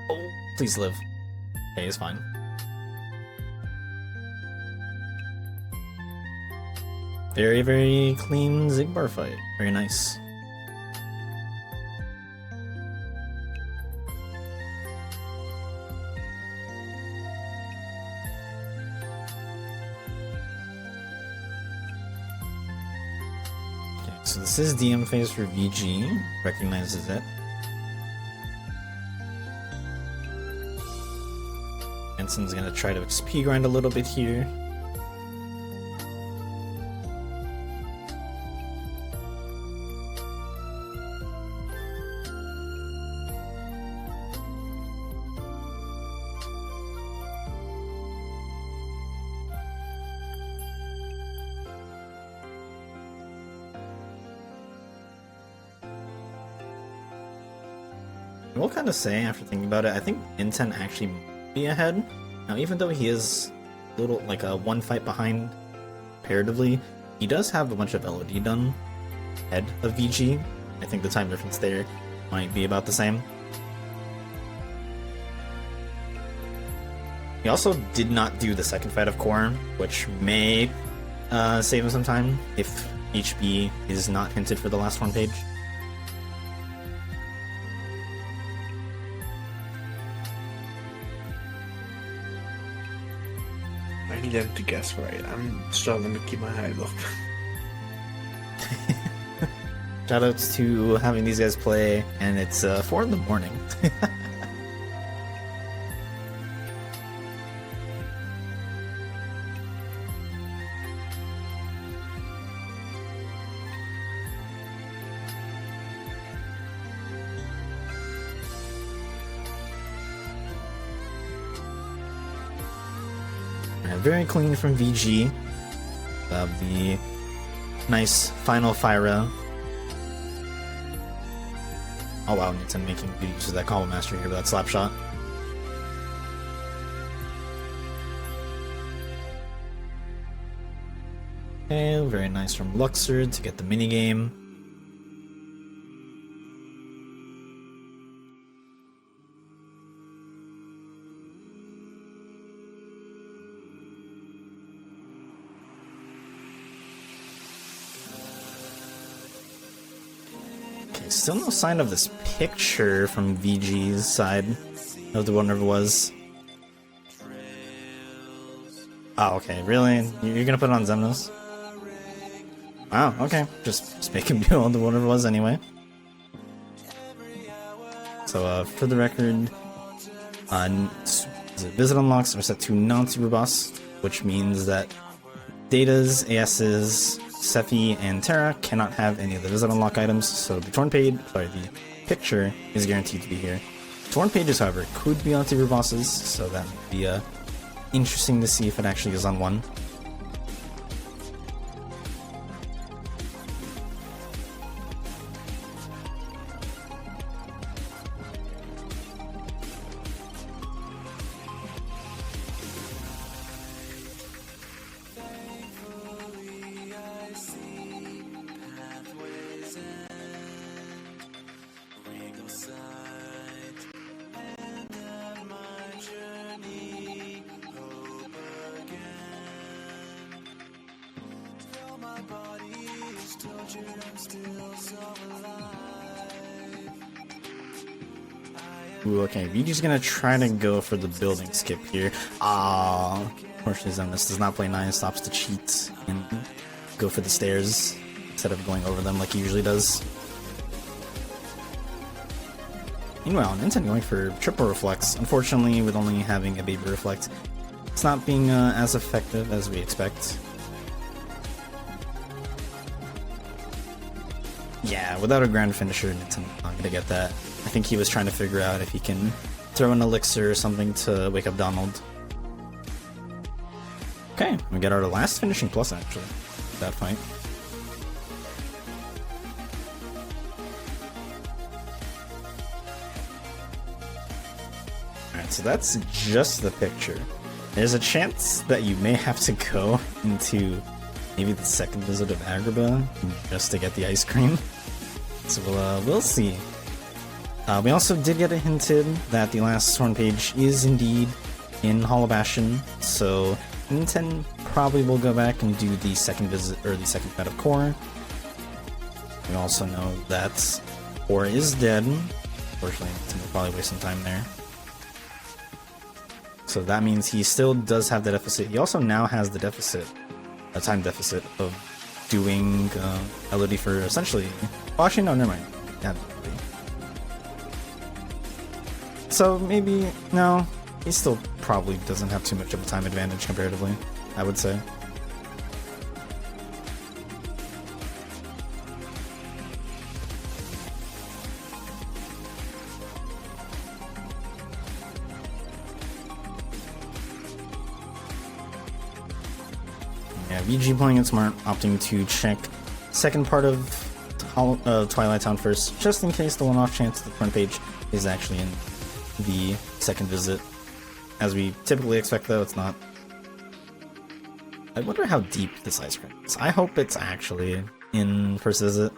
Oh, please live. Okay, he's fine. Very, very clean Zigbar fight. Very nice. Okay, so this is DM phase for VG. Recognizes it. Jensen's gonna try to XP grind a little bit here. I will kind of say, after thinking about it, I think Ninten actually might be ahead. Now, even though he is a little, like, one fight behind comparatively, he does have a bunch of LOD done ahead of VG. I think the time difference there might be about the same. He also did not do the second fight of Core, which may save him some time if HB is not hinted for the last one page. I need them to guess right. I'm struggling to keep my eyes open. Shoutouts to having these guys play, and it's 4 in the morning. Very clean from VG. The nice final Fyra. Oh wow, Ninten making good use of that combo master here with that slap shot. Okay, very nice from Luxor to get the minigame. Still no sign of this picture from VG's side of the whatever it was. Oh, okay, really? You're gonna put it on Zemnos? Wow, okay. Just make him do all the whatever it was anyway. So, for the record, visit unlocks are set to non-super boss, which means that Data's, AS's, Sephi and Terra cannot have any of the visit unlock items, so the the picture is guaranteed to be here. Torn pages, however, could be on super bosses, so that would be interesting to see if it actually is on one. Ooh, okay, VG's gonna try to go for the building skip here. Unfortunately, Zemnis does not play nice, stops to cheat and go for the stairs instead of going over them like he usually does. Meanwhile, Ninten going for triple reflex. Unfortunately, with only having a baby reflect, it's not being as effective as we expect. Yeah, without a grand finisher, Ninten not gonna get that. I think he was trying to figure out if he can throw an elixir or something to wake up Donald. Okay, we get our last finishing plus actually, that fight. Alright, so that's just the picture. There's a chance that you may have to go into maybe the second visit of Agrabah just to get the ice cream. So we'll see. We also did get a hinted that the last Sworn page is indeed in Hollow Bastion, so Ninten probably will go back and do the second visit, or the second bed of Core. We also know that Core is dead. Unfortunately, Ninten will probably waste some time there. So that means he still does have the deficit. He also now has the deficit, a time deficit of doing LOD for essentially. Well, actually, no, never mind. Yeah. So maybe no, he still probably doesn't have too much of a time advantage comparatively, I would say. Yeah, VG playing it smart, opting to check second part of Twilight Town first, just in case the one-off chance the front page is actually in the second visit. As we typically expect, though, it's not. I wonder how deep this ice cream is. I hope it's actually in first visit.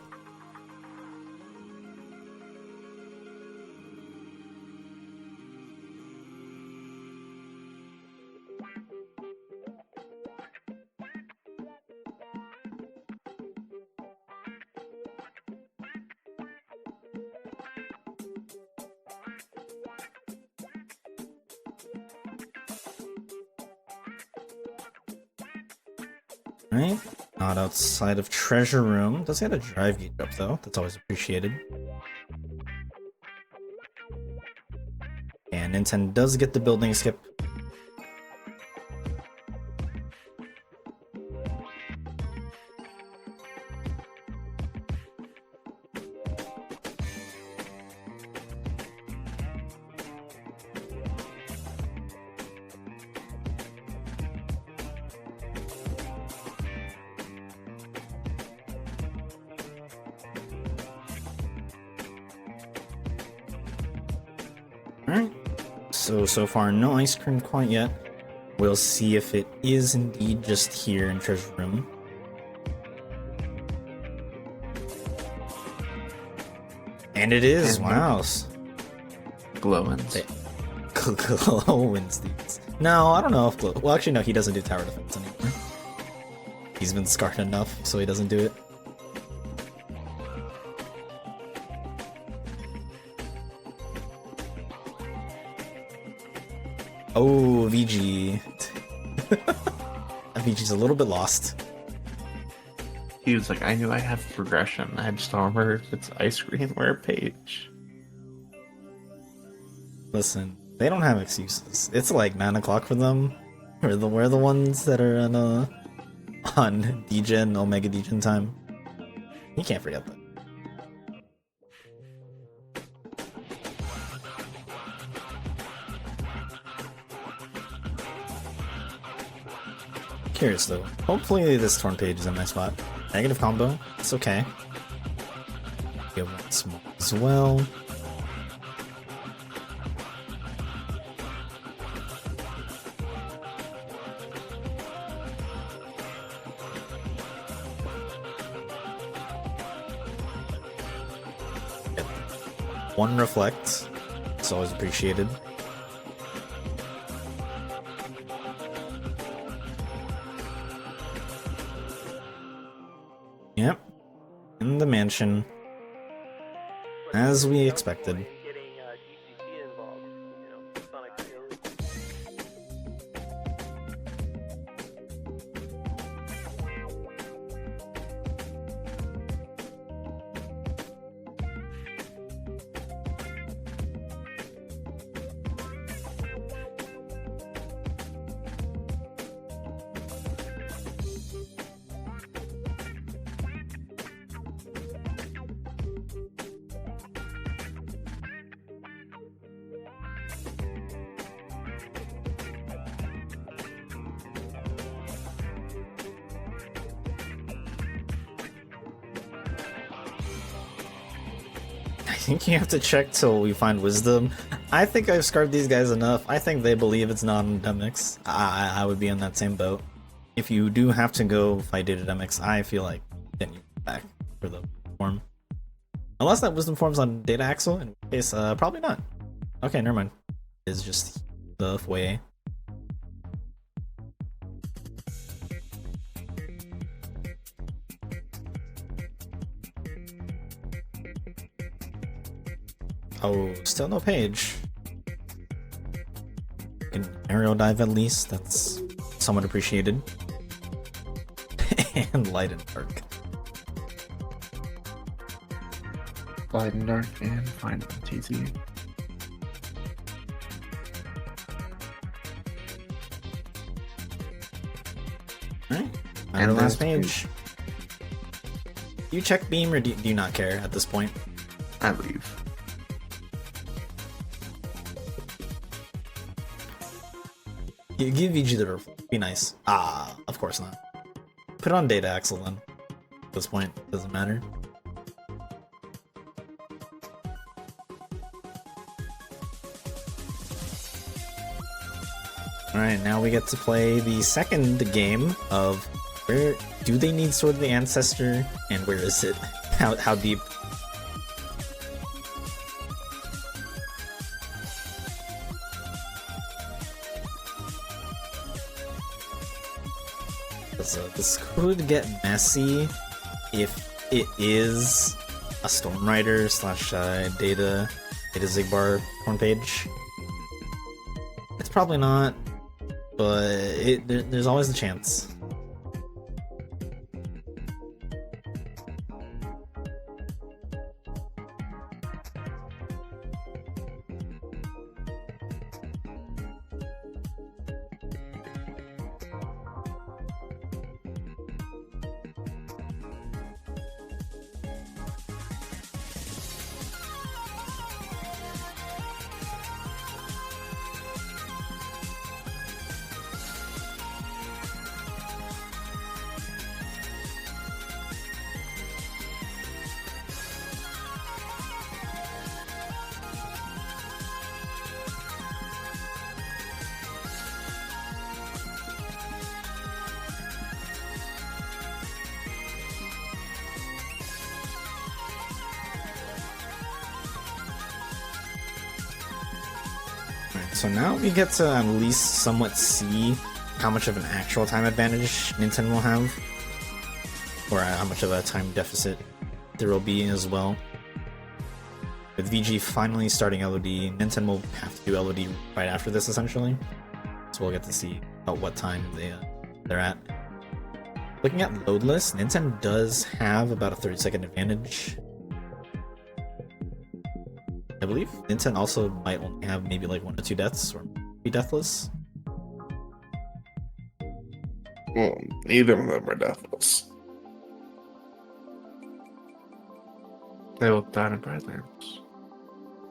Right? Not outside of Treasure Room. Does get a drive gauge up though. That's always appreciated. And Ninten does get the building skip. Alright, so far no ice cream quite yet. We'll see if it is indeed just here in Treasure Room. And it is, wow. Glowins. Glowins these. No, I don't know if well actually no, he doesn't do tower defense anymore. He's been scarred enough, so he doesn't do it. Oh, VG. VG's a little bit lost. He was like, I knew I have progression. I just don't remember if it's ice cream or a page. Listen, they don't have excuses. It's like 9 o'clock for them. We're the ones that are on Degen, Omega Degen time. You can't forget that. Curious though. Hopefully this torn page is in my spot. Negative combo. It's okay. Get one small as well. One reflect. It's always appreciated. Yep, in the mansion, as we expected. I think you have to check till we find wisdom. I think I've scarred these guys enough. I think they believe it's not endemics. I would be in that same boat. If you do have to go fight Datademics, I feel like getting you back for the form. Unless that wisdom form's on Data Axle, in which case, probably not. Okay, never mind. It's just the way. Oh, still no page. An aerial dive at least, that's somewhat appreciated. And light and dark. Light and dark and final TZ. Alright, And our last there's page. Do you check beam or do you not care at this point? I leave. You give VG the referral. Be nice. Ah, of course not. Put on data axle then. At this point, doesn't matter. Alright, now we get to play the second game of where do they need Sword of the Ancestor and where is it? How deep? So this could get messy if it is a Storm Rider slash Data Zigbar porn page. It's probably not, but there's always a chance. So now we get to at least somewhat see how much of an actual time advantage Ninten will have, or how much of a time deficit there will be as well. With VG finally starting LOD, Ninten will have to do LOD right after this essentially, so we'll get to see about what time they're at. Looking at load list, Ninten does have about a 30-second advantage. I believe Ninten also might only have maybe like 1 or 2 deaths, or be deathless. Well, neither of them are deathless. They both died in Badlands.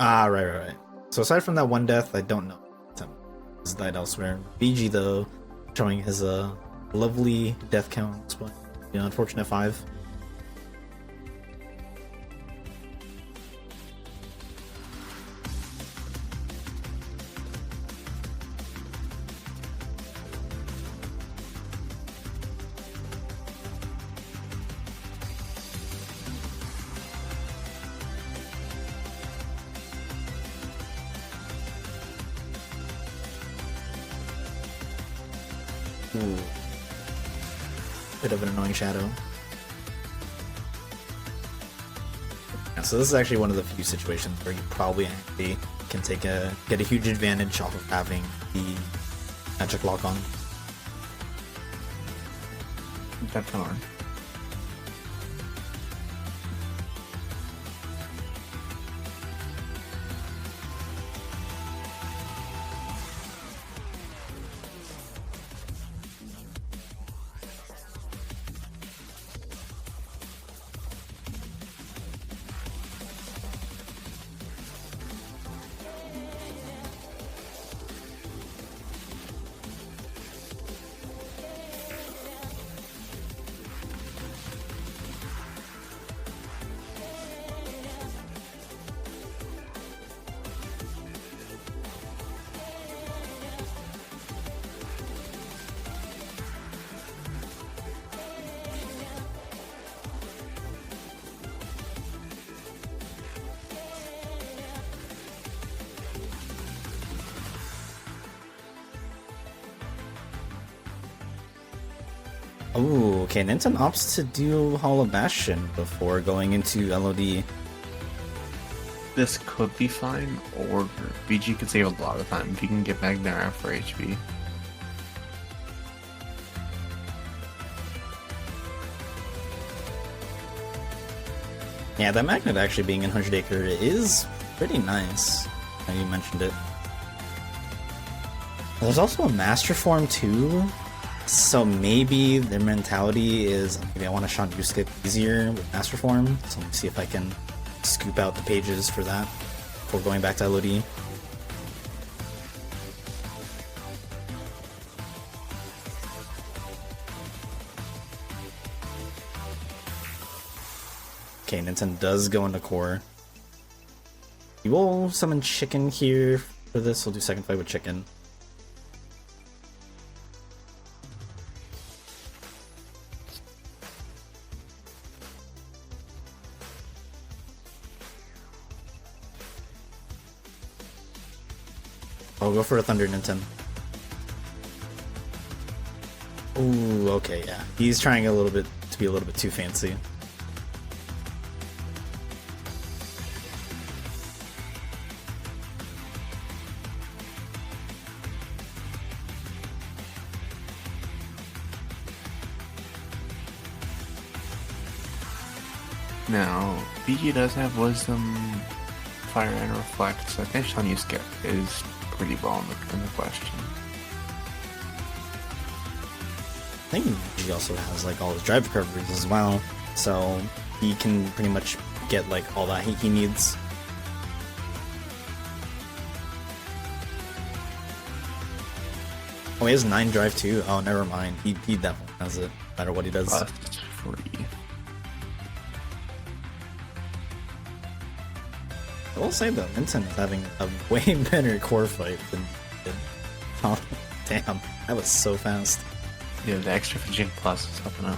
Ah, right. So aside from that 1 death, I don't know. Ninten has died elsewhere. VG though, showing his lovely death count, but unfortunate 5. Ooh. Bit of an annoying shadow. Yeah, so this is actually one of the few situations where you probably actually can get a huge advantage off of having the magic lock on. That's hard. Ooh, okay, Ninten opts to do Hollow Bastion before going into LOD. this could be fine, or VG could save a lot of time if you can get Magnerar for HP. Yeah, that magnet actually being in 100 Acre is pretty nice. Now you mentioned it. There's also a Master Form too, so maybe their mentality is maybe I want to Sean you skip easier with Master Form. So let me see if I can scoop out the pages for that before going back to LOD. Okay, Ninten does go into core. You will summon chicken here for this. We'll do second fight with chicken. I'll go for a Thunder Ninten. Ooh, okay, yeah. He's trying a little bit to be a little bit too fancy. Now, VG does have Wisdom, Fire, and Reflect, so I think Sean you skip is pretty well in the question. I think he also has like all his drive recoveries as well, so he can pretty much get like all that he needs. Oh, he has 9 drive too? Oh, never mind. He definitely has it, no matter what he does. Plus 3. I will say though, Ninten is having a way better core fight than did. Oh, damn, that was so fast. Yeah, the extra Fidget Plus is helping out.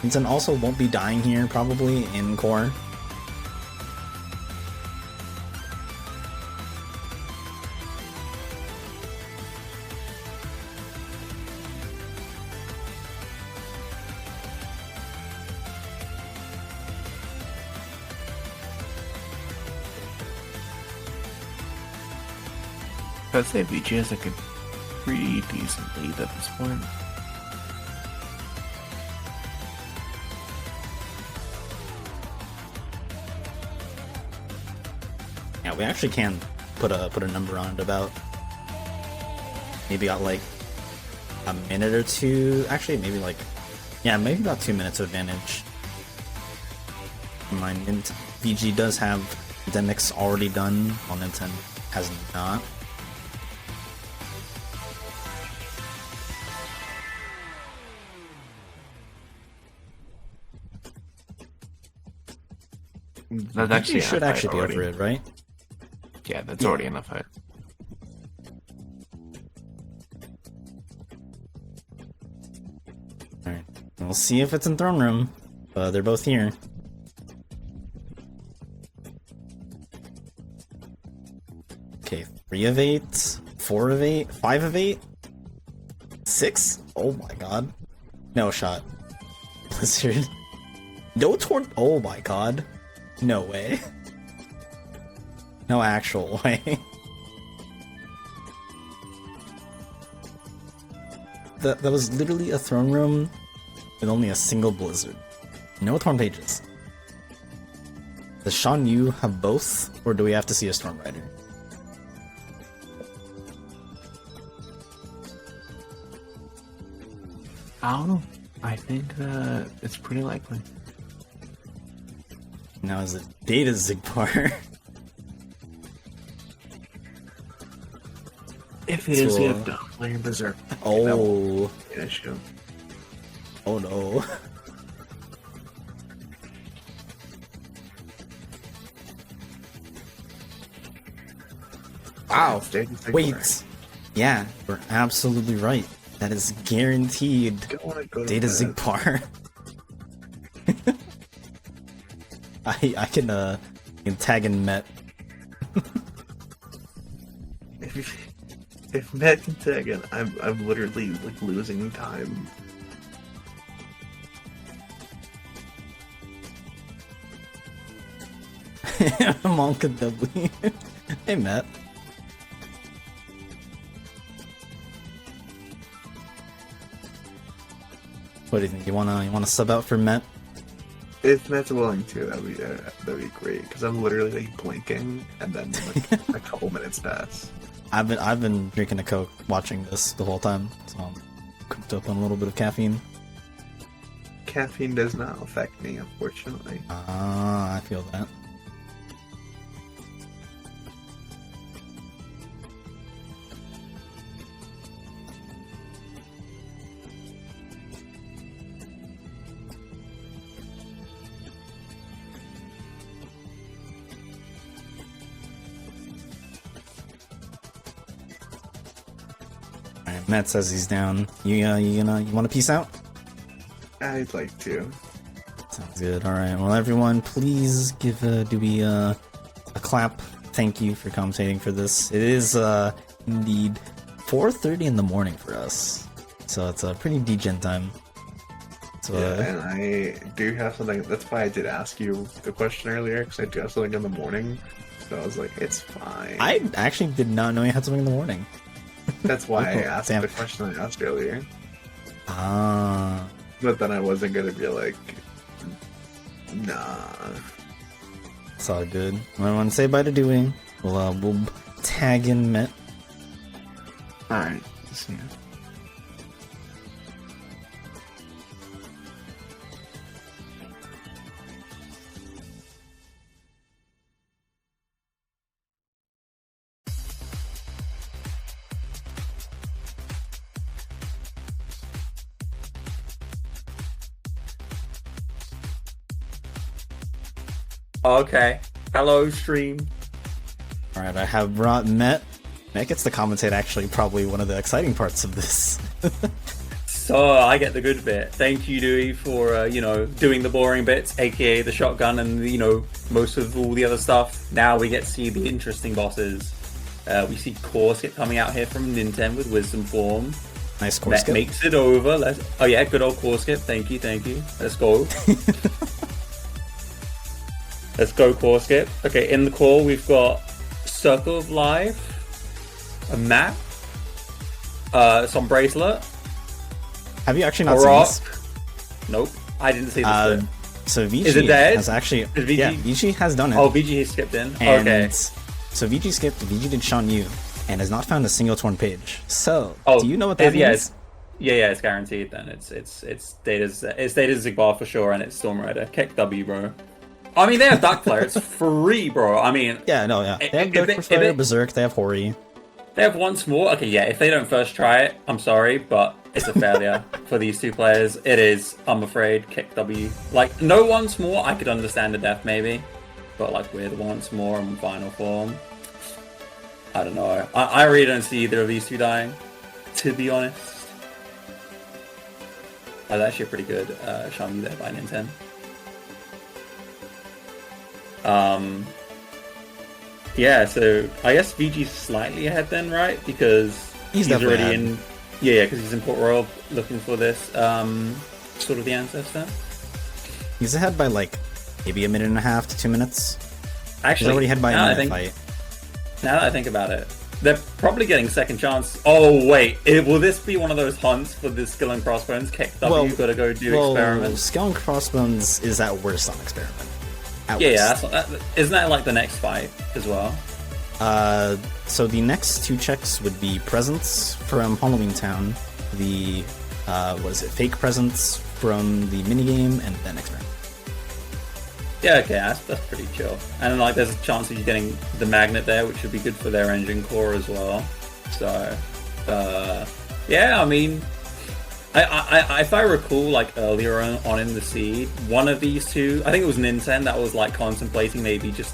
Ninten also won't be dying here, probably, in core. I'd say VG has like a pretty decent lead at this point. Yeah, we actually can put a number on it about maybe got like a minute or two. Actually, maybe like maybe about 2 minutes of advantage. My VG does have Demix already done, while Ninten has not. That's actually You should actually be already. over it, right? Yeah, that's already enough fight. Alright, we'll see if it's in Throne Room. They're both here. Okay, 3 of 8, 4 of 8, 5 of 8, 6? Oh my god. No shot. Blizzard. No torn. Oh my god. No way. No actual way. That was literally a throne room with only a single blizzard. No torn pages. Does Sean Yu have both, or do we have to see a Storm Rider? I don't know. I think it's pretty likely. Now is it Data Zigbar? If it is, So, we have to play Berserk. Oh. Issue. Oh no. Wow. Wait. Yeah, you're absolutely right. That is guaranteed Data Zigbar. I can tag in Met. If Matt can tag it, I'm literally like losing time. Monka W. Hey, Matt. What do you think? You wanna sub out for Matt? If Matt's willing to, that'd be great. Because I'm literally like blinking, and then like a couple minutes pass. I've been drinking a Coke, watching this the whole time, so I'm cooked up on a little bit of caffeine. Caffeine does not affect me, unfortunately. Ah, I feel that. Alright, Matt says he's down. You want to peace out? I'd like to. Sounds good. Alright, well everyone, please give Dewey a clap. Thank you for commentating for this. It is indeed 4:30 in the morning for us, so it's a pretty degen time. So, Yeah, and I do have something. That's why I did ask you the question earlier, because I do have something in the morning. So I was like, it's fine. I actually did not know you had something in the morning. That's why I Oh, asked damn. the question I asked earlier. Ah, But then I wasn't gonna be like, nah. it's all good. Well, I want to say bye to Dewey. We'll tag in Matt. Alright. See ya. Okay. Hello, stream. Alright, I have brought Matt. Matt gets to commentate actually probably one of the exciting parts of this. So I get the good bit. Thank you, Dewey, for doing the boring bits, aka the shotgun and most of all the other stuff. Now we get to see the interesting bosses. We see KotC2 coming out here from Ninten with Wisdom Form. Nice course. Makes it over. Oh yeah, good old KotC2. Thank you. Let's go. Let's go, KotC2. Okay, in the core we've got Circle of Life, a map, some bracelet. Have you actually not A seen rock. this? Nope, I didn't see this bit. So VG Is it dead? has actually VG? yeah, VG has done it. Oh, VG has skipped in. And Okay. so VG skipped, VG did Sean Yu, and has not found a single torn page. So, Oh, do you know what that means? Yeah, it's guaranteed. Then it's Data's Zigbar for sure, and it's Storm Rider. KH2, bro. I mean, they have Dark Flare. It's free, bro. I mean, Yeah, no, yeah. They have If Dark it- Fire, if it- Berserk, they have Hori. they have once more. Okay, yeah. If they don't first try it, I'm sorry, but it's a failure for these two players. It is. I'm afraid. KH2. Like, no once more. I could understand the death maybe, but like with once more in final form, I don't know. I really don't see either of these two dying, to be honest. Oh, that's actually a pretty good Shang there by Ninten. Yeah, so I guess VG's slightly ahead then, right? Because He's he's definitely already ahead. in. Yeah, because he's in Port Royal looking for this sort of the ancestor. He's ahead by like maybe a minute and a half to 2 minutes. Actually, He's already ahead by a now minute fight. Now that I think about it, they're probably getting second chance. Oh wait, will this be one of those hunts for the skill and crossbones? KH2 gotta go do experiments. Skull and Crossbones is at worst on experiment. At Yeah, worst. isn't that like the next fight as well? So the next two checks would be presents from Halloween Town, the fake presents from the minigame, and then experiment. Yeah, okay, that's pretty chill. And then, like, there's a chance of you getting the magnet there, which would be good for their engine core as well. So, yeah, I mean, if I recall, like, earlier on in the seed, one of these two, I think it was Ninten that was, like, contemplating maybe just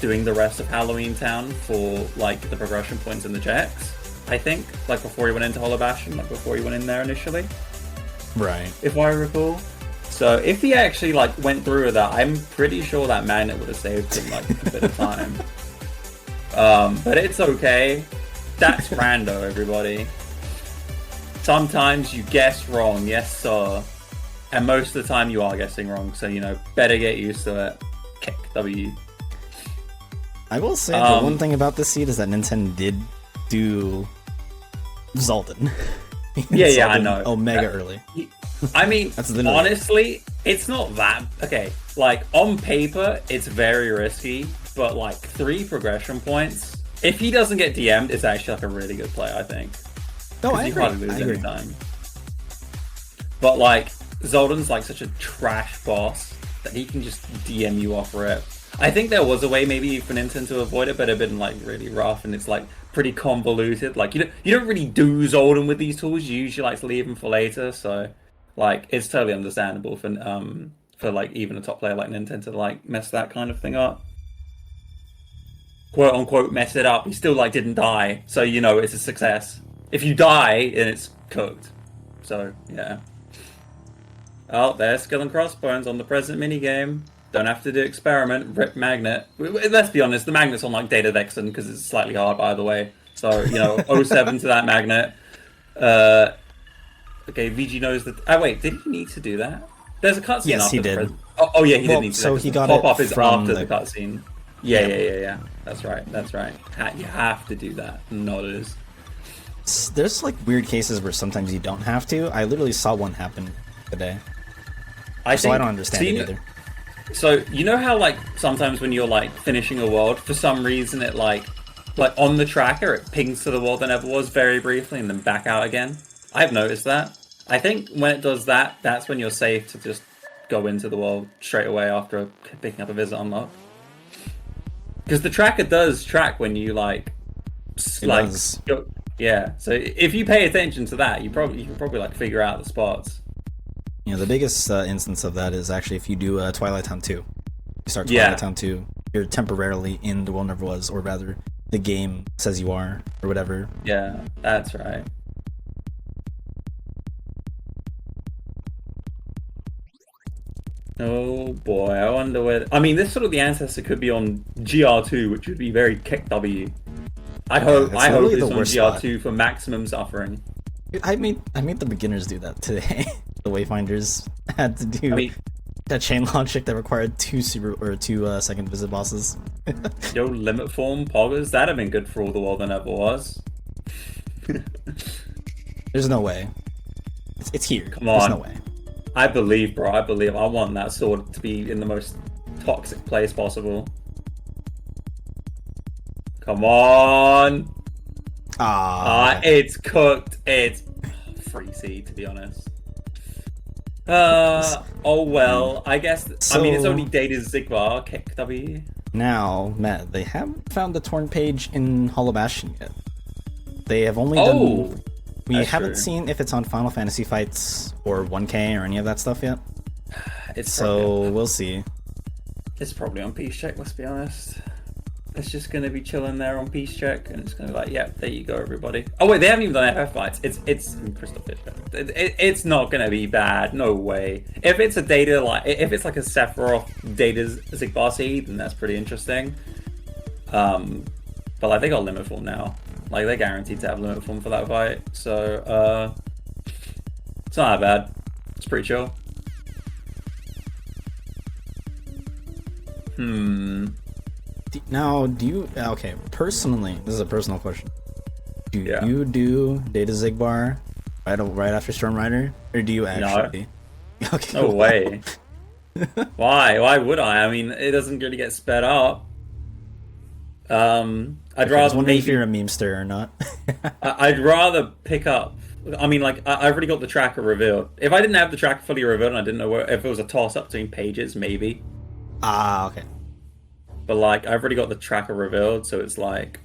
doing the rest of Halloween Town for, like, the progression points and the checks, I think, like, before he went into Hollow Bastion, like, before he went in there initially, Right. if I recall. So if he actually like went through with that, I'm pretty sure that magnet would have saved him like a bit of time. But it's okay. That's rando, everybody. Sometimes you guess wrong, yes sir. And most of the time you are guessing wrong, so better get used to it. KH2. I will say the one thing about this seed is that Ninten did do Zolden. Yeah, I know. Omega early. I mean, That's literally honestly, it's not that okay. Like on paper, it's very risky, but like 3 progression points. If he doesn't get DM'd, it's actually like a really good play, I think. No, I You agree. hardly lose I agree. any time. But like Zolden's like such a trash boss that he can just DM you off rip. I think there was a way maybe for Ninten to avoid it, but it'd been like really rough and it's like pretty convoluted. Like you don't really do Zolden with these tools. You usually like to leave them for later. So like it's totally understandable for like even a top player like Ninten to like mess that kind of thing up. Quote unquote mess it up. He still like didn't die, so you know it's a success. If you die, then it's cooked. So yeah. Oh, there's Skull and Crossbones on the present minigame. Don't have to do experiment. Rip magnet. Let's be honest, the magnet's on like Data Vexen because it's slightly hard, by the way. So you know, 07 to that magnet. Okay, VG knows that. Oh wait, did he need to do that? There's a cutscene. Yes, after he the did. Oh yeah, he Well, did need to. so do that, he 'cause got the it pop-up is from after the- the cutscene. Yeah. That's right. You have to do that. Nodders. There's like weird cases where sometimes you don't have to. I literally saw one happen today, so I don't understand it either. So you know how like sometimes when you're like finishing a world, for some reason it like on the tracker it pings to the world that never was very briefly and then back out again. I've noticed that. I think when it does that, that's when you're safe to just go into the world straight away after picking up a visit unlock. Because the tracker does track when you like does. yeah. So if you pay attention to that, you can probably like figure out the spots. You know, the biggest instance of that is actually if you do Twilight Town 2. You start Twilight Town 2, you're temporarily in the world never was, or rather, the game says you are, or whatever. Yeah, that's right. Oh boy, I wonder where. I mean, this sort of the ancestor could be on GR2, which would be very KotC2. I hope it's it's on literally the worst GR2 for maximum suffering. I made the beginners do that today. The Wayfinders had to do that chain logic that required 2 second visit bosses. Yo, limit form poggers, that'd have been good for all the world that never was. There's no way. It's here. Come There's on. no way. I believe, bro. I believe. I want that sword to be in the most toxic place possible. Come on. It's cooked. It's free seed, to be honest. Oh well. I guess. I mean, it's only Data Zigbar, KotC2. Now, Matt, they haven't found the torn page in Hollow Bastion yet. They have only done. We haven't seen if it's on Final Fantasy Fights or 1K or any of that stuff yet. We'll see. It's probably on Peace Check, let's be honest. It's just going to be chilling there on Peace Check, and it's going to be like, yeah, there you go, everybody. Oh wait, they haven't even done FF Fights. It's in Crystal Fish. It's not going to be bad, no way. If it's a data, if it's like a Sephiroth Data Zigbar seed, then that's pretty interesting. But like, they got limit form now. Like, they're guaranteed to have limit form for that fight. So, it's not that bad. It's pretty chill. Now, do you... Okay, personally, this is a personal question. Do you do Data Zigbar right after Storm Rider? Or do you actually... No. Okay. No way. Why? Why would I? I mean, it doesn't really get sped up. I'd rather maybe if you're a memester or not. I'd rather pick up. I mean, like I've already got the tracker revealed. If I didn't have the tracker fully revealed and I didn't know if it was a toss up between pages, maybe. Okay. But like I've already got the tracker revealed, so it's like,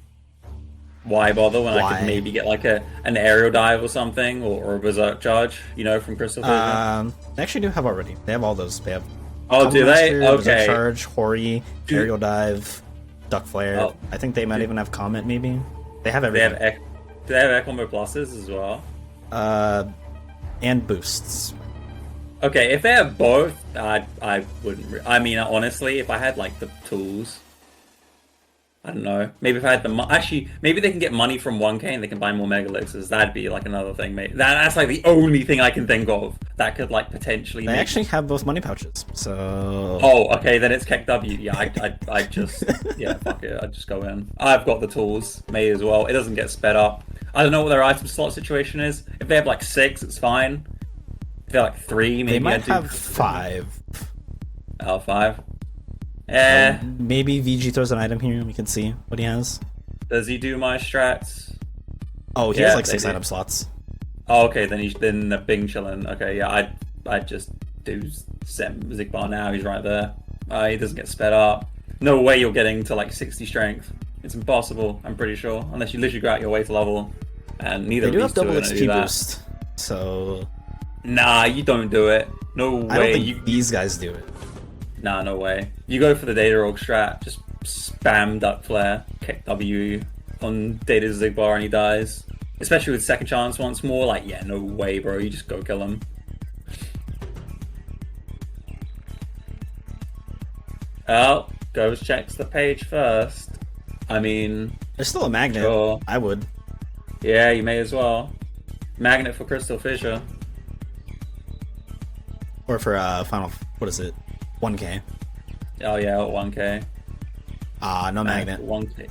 why bother when I could maybe get like an aerial dive or something, or a berserk charge, you know, from Crystal Fish. They actually do have already. They have all those. They have. Oh, do they? Master, Okay. Berserk charge, Hori, aerial dive, duck flare. Oh. I think they might even have comment. Maybe they have everything. Do they have air combo pluses as well? And boosts. Okay, if they have both, I wouldn't. I mean, honestly, if I had like the tools, I don't know. Maybe if I had the actually, maybe they can get money from 1K and they can buy more Mega Elixirs. That'd be like another thing, mate. That's like the only thing I can think of that could like potentially. They make... actually have both money pouches, so. Oh, okay, then it's KotC2. Yeah, I just yeah, fuck it. I just go in. I've got the tools. May as well. It doesn't get sped up. I don't know what their item slot situation is. If they have like 6, it's fine. If they're like 3, maybe They might I do... have 5. Oh, 5. Eh. Maybe VG throws an item here and we can see what he has. Does he do my strats? Oh, he has like 6 item slots. Oh, okay, then the Bing chillin'. Okay, yeah, I'd just do Zigbar now. He's right there. He doesn't get sped up. No way you're getting to like 60 strength. It's impossible. I'm pretty sure, unless you literally go out your way to level. And neither They do of have these two double are gonna do XP that. boost, so. Nah, you don't do it. No way. I don't think these guys do it. Nah, no way. You go for the Data Rogue strat, just spam Duck Flare, kick W on Data Zigbar and he dies. Especially with second chance once more, like, yeah, no way, bro. You just go kill him. Oh, goes checks the page first. I mean... There's still a magnet. Sure. I would. Yeah, you may as well. Magnet for Crystal Fissure. Or for final, what is it? 1K. Oh yeah, 1K. No magnet. 1K.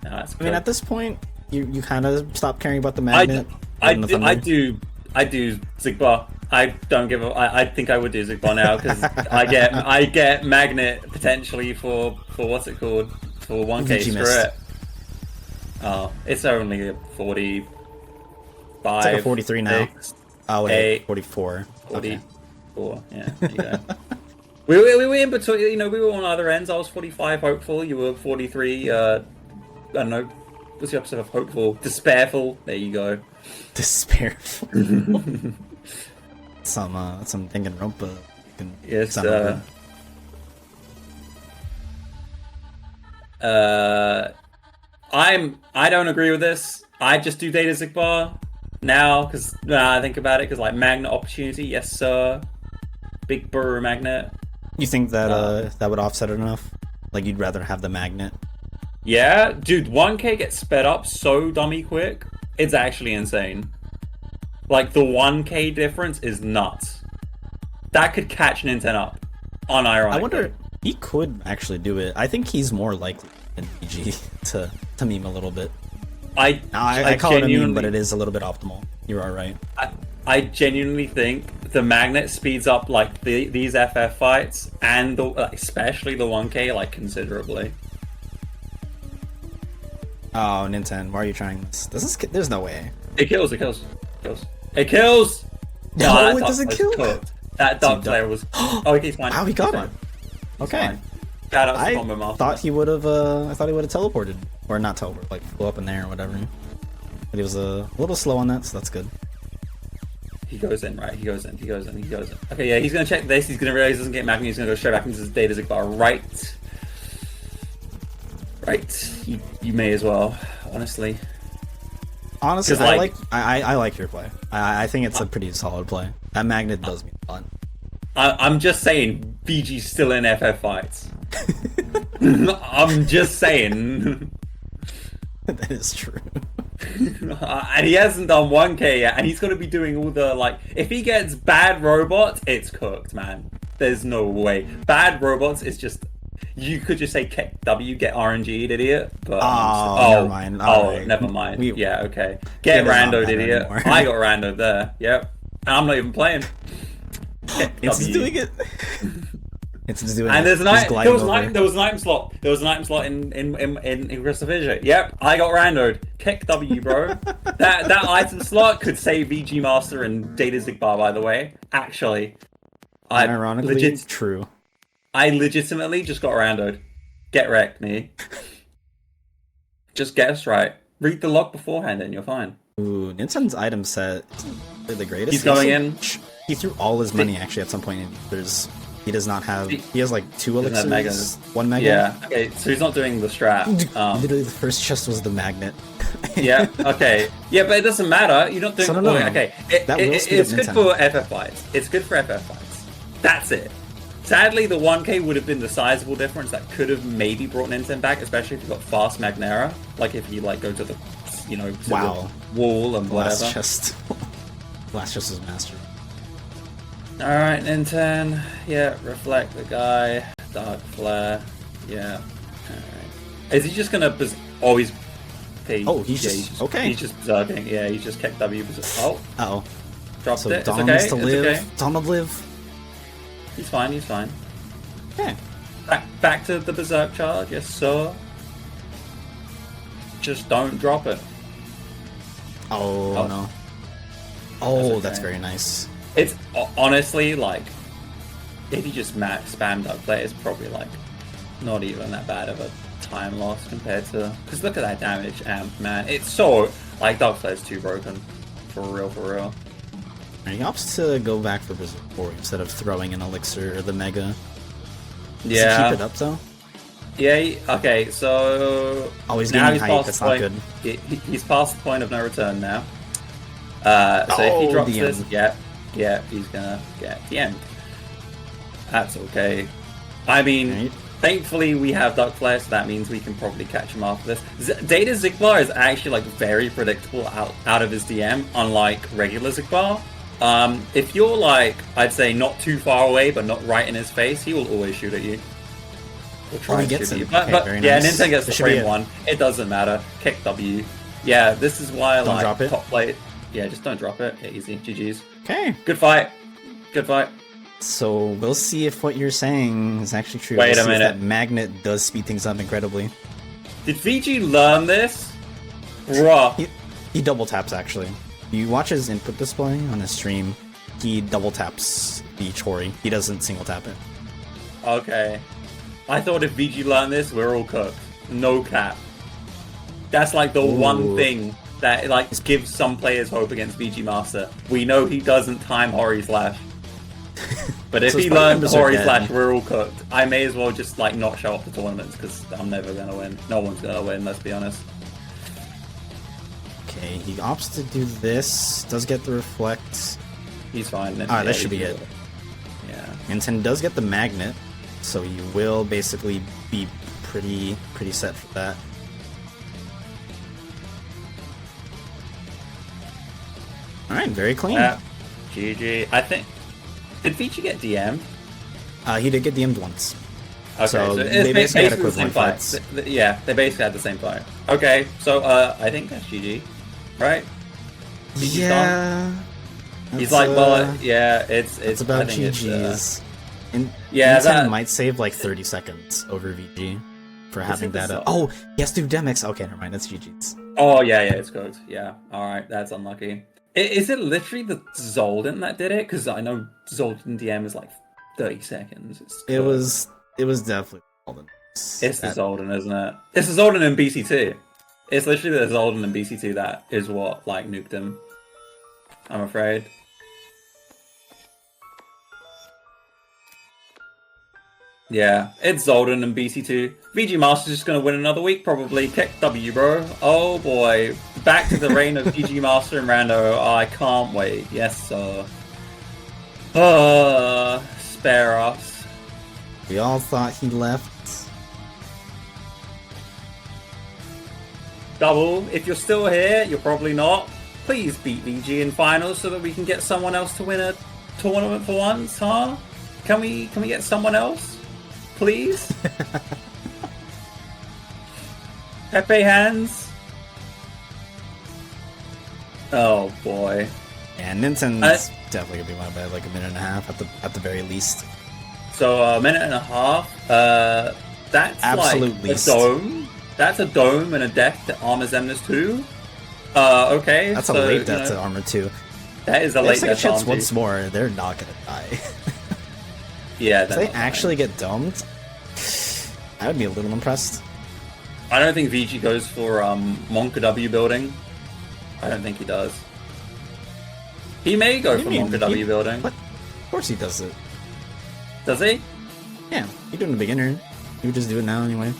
No, that's I mean, good. at this point, you kind of stop caring about the magnet. I do Zigbar. I don't give a. I think I would do Zigbar now because I get magnet potentially for what's it called for 1K. Screw it. Oh, it's only a 45. It's like a 43 now. 6, Oh wait, 8, 44. 44. Yeah, there you go. We were in between. You know, we were on either ends. I was 45, hopeful. You were 43. I don't know. What's the opposite of hopeful? Despairful. There you go. Despairful. some Danganronpa. Yes. I don't agree with this. I just do Data Zigbar now because I think about it because like magnet opportunity, yes sir. Big burr magnet. You think that that would offset it enough? Like you'd rather have the magnet? Yeah, dude, 1K gets sped up so dummy quick. It's actually insane. Like the 1K difference is nuts. That could catch Ninten up. Unironically. I wonder, he could actually do it. I think he's more likely than VG to meme a little bit. I call it a meme, but it is a little bit optimal. You are right. I genuinely think the magnet speeds up like these FF fights and especially the 1K like considerably. Oh, Ninten, why are you trying this? There's no way. It kills. It kills. No, it doesn't kill. Cooked. That Dark Player was. Oh, he's fine. Wow, he got it. Okay. Shout out to I Combo Master. thought he would have. I thought he would have teleported, or not teleported, like flew up in there or whatever. But he was a little slow on that, so that's good. He goes in, right? He goes in. Okay, yeah, he's gonna check this. He's gonna realize he doesn't get magnet. He's gonna go straight back into his Data Zigbar. Right. You may as well, honestly. Honestly, like, I like your play. I think it's a pretty solid play. That magnet does mean a lot. I'm just saying, VG's still in FF fights. I'm just saying. That is true. And he hasn't done 1K yet, and he's going to be doing all the, like, if he gets bad robots, it's cooked, man. There's no way. Bad robots is just, you could just say KW, get RNG'd, idiot. But, never mind. Right. Never mind. Yeah, okay. Get randoed, idiot. I got randoed there. Yep. And I'm not even playing. It's doing it. It's just doing and it. there was an item slot. There was an item slot in Crystal Fissure. Yep, I got randoed. Kick W, bro. that item slot could save VGmaster and Data Zigbar, by the way. Actually, ironically, true. I legitimately just got randoed. Get wrecked, me. Just guess right. Read the log beforehand, and you're fine. Ooh, Ninten's item set is the greatest. He's going in. He threw all his money actually at some point. He does not have. He has like 2 elixirs, 1 mega. Yeah. Okay, so he's not doing the strat. Literally, the first chest was the magnet. Yeah. Okay. Yeah, but it doesn't matter. You're not doing. No. Okay. It's good for FF fights. It's good for FF fights. That's it. Sadly, the 1k would have been the sizable difference that could have maybe brought Ninten back, especially if you got fast Magnera. Like if you like go to the, you know, to Wow. the wall and Last whatever. chest. Last chest is master. All right, Ninten. Yeah, reflect the guy. Dark flare. Yeah. All right. Is he just gonna? Oh, he's. Okay, Oh, he's just okay. He's just berserking. Yeah, he's just kept W. Oh, Uh-oh. dropped So it. It's Dom okay. needs to It's live. okay. Dom will live. He's fine. He's fine. Yeah. Back to the berserk charge. Yes, sir. Just don't drop it. Oh, no. Oh, okay. that's very nice. It's honestly like, if you just spam duck play, it's probably like not even that bad of a time loss compared to. Because look at that damage amp, man. It's so like duck play is too broken, for real, for real. And he opts to go back for Berserk 4 instead of throwing an elixir or the mega. Does he keep it up though? Yeah. Okay. So Oh, he's now getting hype. past That's the not point, good. He's past the point of no return now. So if he drops DM. this, yeah, he's gonna get the end. That's okay. I mean, Right. thankfully we have Duck Flare, so that means we can probably catch him after this. Data Zigbar is actually like very predictable out of his DM, unlike regular Zigbar. If you're like, I'd say not too far away, but not right in his face, he will always shoot at you. Or try he to gets shoot it. you. But, Okay, but very yeah, nice. Ninten gets This the should be frame it. 1. It doesn't matter. Kick W. Yeah, this is why I Don't like drop it. top plate. Yeah, just don't drop it. Yeah, easy. GG's. Okay. Good fight. Good fight. So we'll see if what you're saying is actually true. Wait We'll a see if minute. that magnet does speed things up incredibly. Did VG learn this? Bruh. He double taps actually. You watch his input display on his stream. He double taps the Chori. He doesn't single tap it. Okay. I thought if VG learned this, we're all cooked. No cap. That's like the one thing that like gives some players hope against VGmaster. We know he doesn't time Hori Slash. But if So he his party learned members are Hori dead. Slash, we're all cooked. I may as well just like not show up to tournaments because I'm never gonna win. No one's gonna win, let's be honest. Okay, he opts to do this. Does get the reflect. He's fine. Then. Alright, that should be it. Yeah. Ninten does get the magnet, so you will basically be pretty set for that. Alright, very clean. GG. I think. Did VG get DM? He did get DM'd once. Okay, So it's they basically had the same equivalent fight. fights. Yeah, they basically had the same fight. Okay, so I think that's GG, right? GG's Yeah. He's that's, like, well, yeah, it's It's about I think it's, GG's. And yeah, Ninten that- might save like 30 seconds over VG for having it the that. song? Oh, he has to do Demix. Okay, never mind. That's GG's. Oh yeah, it's good. Yeah, all right, that's unlucky. Is it literally the Zolden that did it? Because I know Zolden DM is like 30 seconds. It was definitely Golden. It's the Zolden, isn't it? It's the Zolden in BC2. It's literally the Zolden in BC2 that is what like nuked him. I'm afraid. Yeah, it's Zolden and BC2. VGmaster's just gonna win another week, probably. Kick W, bro. Oh boy. Back to the reign of VGmaster and Rando. Oh, I can't wait. Yes, sir. Spare us. We all thought he left. Double, if you're still here, you're probably not. Please beat VG in finals so that we can get someone else to win a tournament for once, huh? Can we get someone else? Please? Pepe hands? Oh boy. And Ninten's definitely gonna be my bad, like a minute and a half at the very least. So a minute and a half. That's Absolute like least. a dome. That's a dome and a death to Armor Zemnis 2. Okay. That's so, a late you death know, to Armor 2. That is a If late they death to chance Armor 2. once more, they're not gonna die. Yeah, If they're they not actually get domed, I would be a little impressed. I don't think VG goes for Monka W building. I don't think he does. He may go What do for you mean? Monka W building. What? Of course he does it. Does he? Yeah, he did it in the beginner. He would just do it now anyway.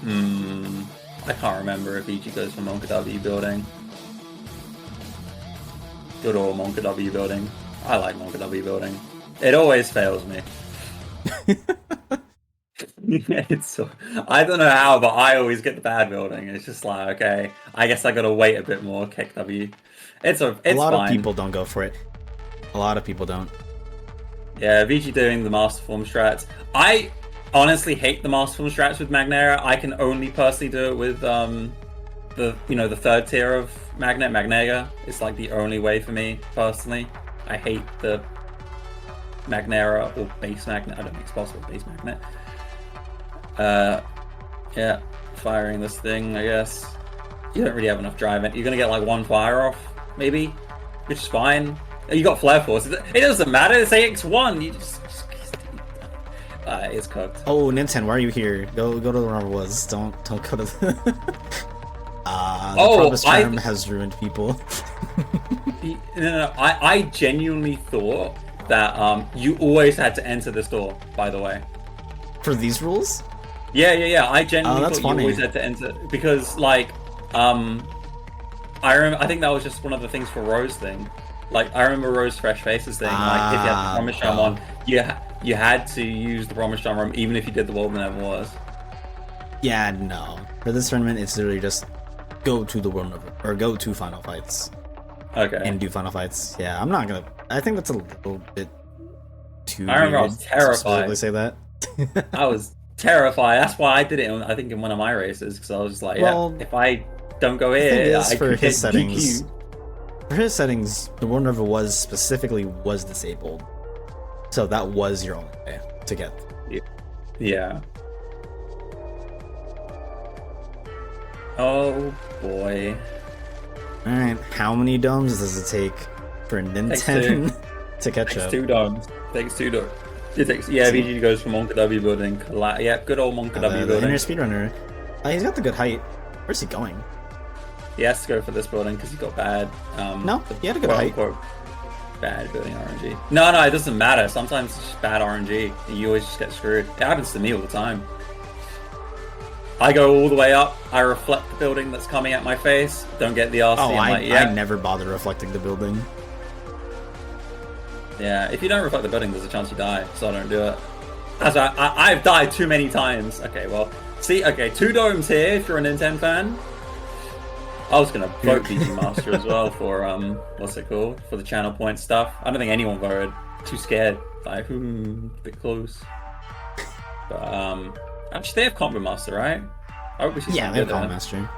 I can't remember if VG goes for Monka W building. Good old Monka W building. I like Monka W building. It always fails me. It's so, I don't know how, but I always get the bad building. It's just like, okay, I guess I gotta wait a bit more. KW. It's a lot fine. of people don't go for it. A lot of people don't. Yeah, VG doing the master form strats. I honestly hate the master form strats with Magnera. I can only personally do it with the third tier of Magnega. It's like the only way for me personally. I hate the Magnera or base magnet. I don't think it's possible base magnet. Yeah, firing this thing, I guess. You don't really have enough drive in. You're gonna get like one fire off, maybe, which is fine. You got flare force. It doesn't matter. It's AX1. You just it's cooked. Oh, Ninten, why are you here? Go to the Rumble was. Don't go to the. The Promise Charm has ruined people. No. I genuinely thought that you always had to enter this door. By the way. For these rules? Yeah. I genuinely thought funny. You always had to enter because, like, I remember. I think that was just one of the things for Rose thing. Like, I remember Rose Fresh Faces thing. Like, if you had the Promise Charm on, you had to use the Promise Charm even if you did the World Never Was. Yeah, no. For this tournament, it's literally just go to the World Never, or go to Final Fights. Okay. And do Final Fights. Yeah, I'm not gonna. I think that's a little bit too. I remember I was terrified. To say that. I was terrified. That's why I did it. I think in one of my races because I was just like, well, if I don't go here, I for could his get settings. DQ. For his settings, the World Never Was specifically was disabled, so that was your only way to get. Yeah. Oh boy. All right, how many domes does it take for Ninten to catch up? 2 domes. Takes 2 domes. It takes, VG goes from Monka W building. Yeah, good old Monka W building. Inner speedrunner. He's got the good height. Where's he going? He has to go for this building because he got bad. No, he had a good height. Bad building RNG. No, it doesn't matter. Sometimes it's just bad RNG. You always just get screwed. It happens to me all the time. I go all the way up. I reflect the building that's coming at my face. Don't get the RC. I never bother reflecting the building. Yeah, if you don't reflect the building, there's a chance you die. So I don't do it. I've died too many times. Okay, well, see, 2 domes here if you're a Ninten fan. I was gonna vote VGmaster as well for what's it called, for the channel point stuff. I don't think anyone voted. Too scared. Like, a bit close. But actually, they have Combo Master, right? I hope we see. Yeah, they have Combo Master.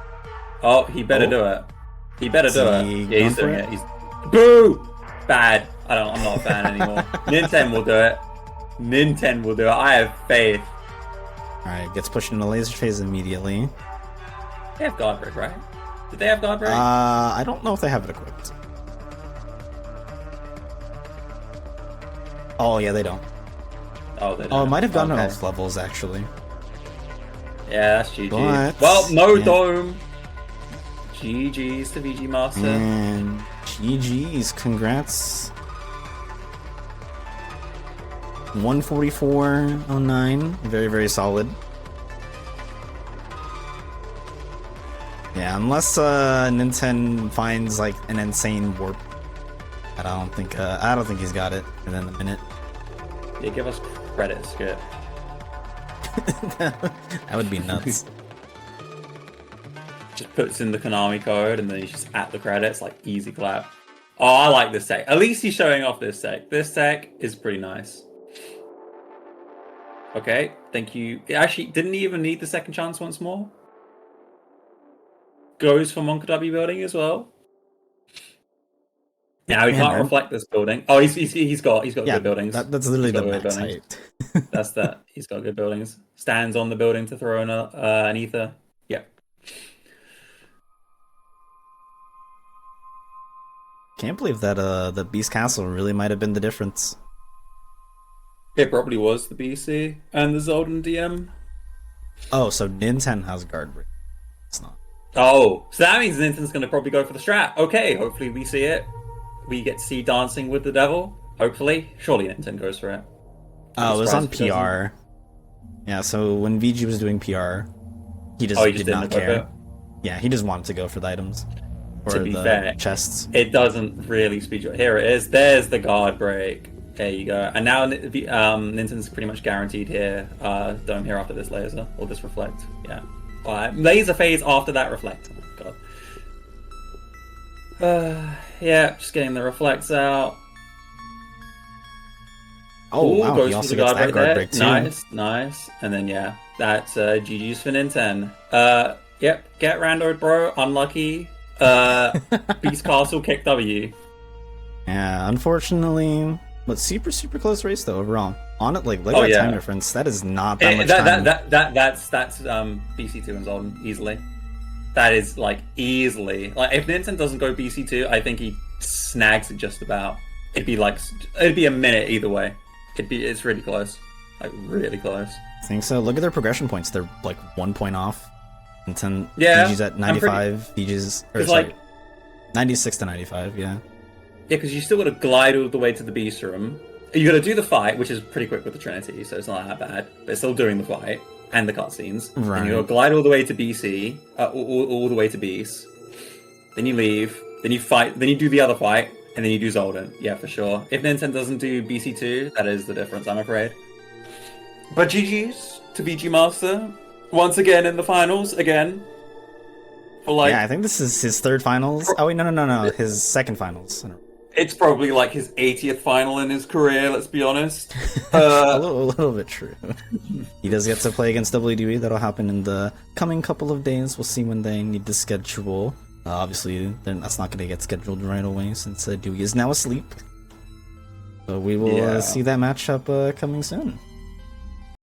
Oh, he better do it. He better do it. Yeah, he's doing it. He's boo. Bad. I'm not a fan anymore. Ninten will do it. Ninten will do it. I have faith. All right, gets pushed into laser phase immediately. They have guard break, right? Did they have guard break? I don't know if they have it equipped. Oh yeah, they don't. Oh, they don't. Oh, it might have gotten off levels actually. Yeah, that's GG. But, well, no dome. GG's to VGmaster. And GG's, congrats. 144.09, very, very solid. Yeah, unless Ninten finds like an insane warp, I don't think he's got it within a minute. Yeah, give us credit, Skip. That would be nuts. Just puts in the Konami code and then he's just at the credits, like easy clap. Oh, I like this tech. At least he's showing off this tech. This tech is pretty nice. Okay, thank you. It actually didn't even need the second chance once more. Goes for Monka W building as well. Now he can't reflect this building. Oh, he's got good buildings. That's literally the max height. That's that. He's got good buildings. Stands on the building to throw in an ether. Yeah. Can't believe that the Beast Castle really might have been the difference. It probably was the BC and the Zolden DM. Oh, so Ninten has guard break. It's not. Oh, so that means Ninten's going to probably go for the strat. Okay, hopefully we see it. We get to see Dancing with the Devil. Hopefully. Surely Ninten goes for it. Oh, it was on PR. Yeah, so when VG was doing PR, he just did not care. Yeah, he just wanted to go for the items. Or to be fair, chests. It doesn't really speed you. Here it is. There's the guard break. There you go. And now Ninten's pretty much guaranteed here. Dome here after this laser or this reflect. Yeah. Alright. Laser phase after that reflect. Oh, God. Yeah, just getting the reflects out. Oh, Ooh, wow, goes he for also the gets guard that right guard there. break too. Nice, nice. And then yeah, that's GG's for Ninten. Yep, get randoed, bro. Unlucky. Beast Castle kick W. Yeah, unfortunately, but super close race though overall. On it, like look Oh, at that yeah. time difference. That is not that much time. That's BC2 and Zolden easily. That is like easily. Like if Ninten doesn't go BC2, I think he snags it just about. It'd be a minute either way. It's really close. Like really close. I think so. Look at their progression points. They're like 1 point off. And 10 Yeah, VG's at 95. VG's or 'Cause, sorry, like- 96 to 95. Yeah. Yeah, because you still got to glide all the way to the beast room. You got to do the fight, which is pretty quick with the Trinity, so it's not that bad. But it's still doing the fight and the cutscenes. Right. And you got to glide all the way to BC, all the way to Beast. Then you leave. Then you fight. Then you do the other fight, and then you do Zolden. Yeah, for sure. If Ninten doesn't do BC2, that is the difference, I'm afraid. But GG's to VGmaster once again in the finals again. For like, Yeah, I think this is his third finals. Oh wait, no. His second finals. it's probably like his 80th final in his career. Let's be honest. A little bit true. He does get to play against WDB. That'll happen in the coming couple of days. We'll see when they need to schedule. Obviously, then that's not going to get scheduled right away since Dewey is now asleep. So we will see that matchup coming soon.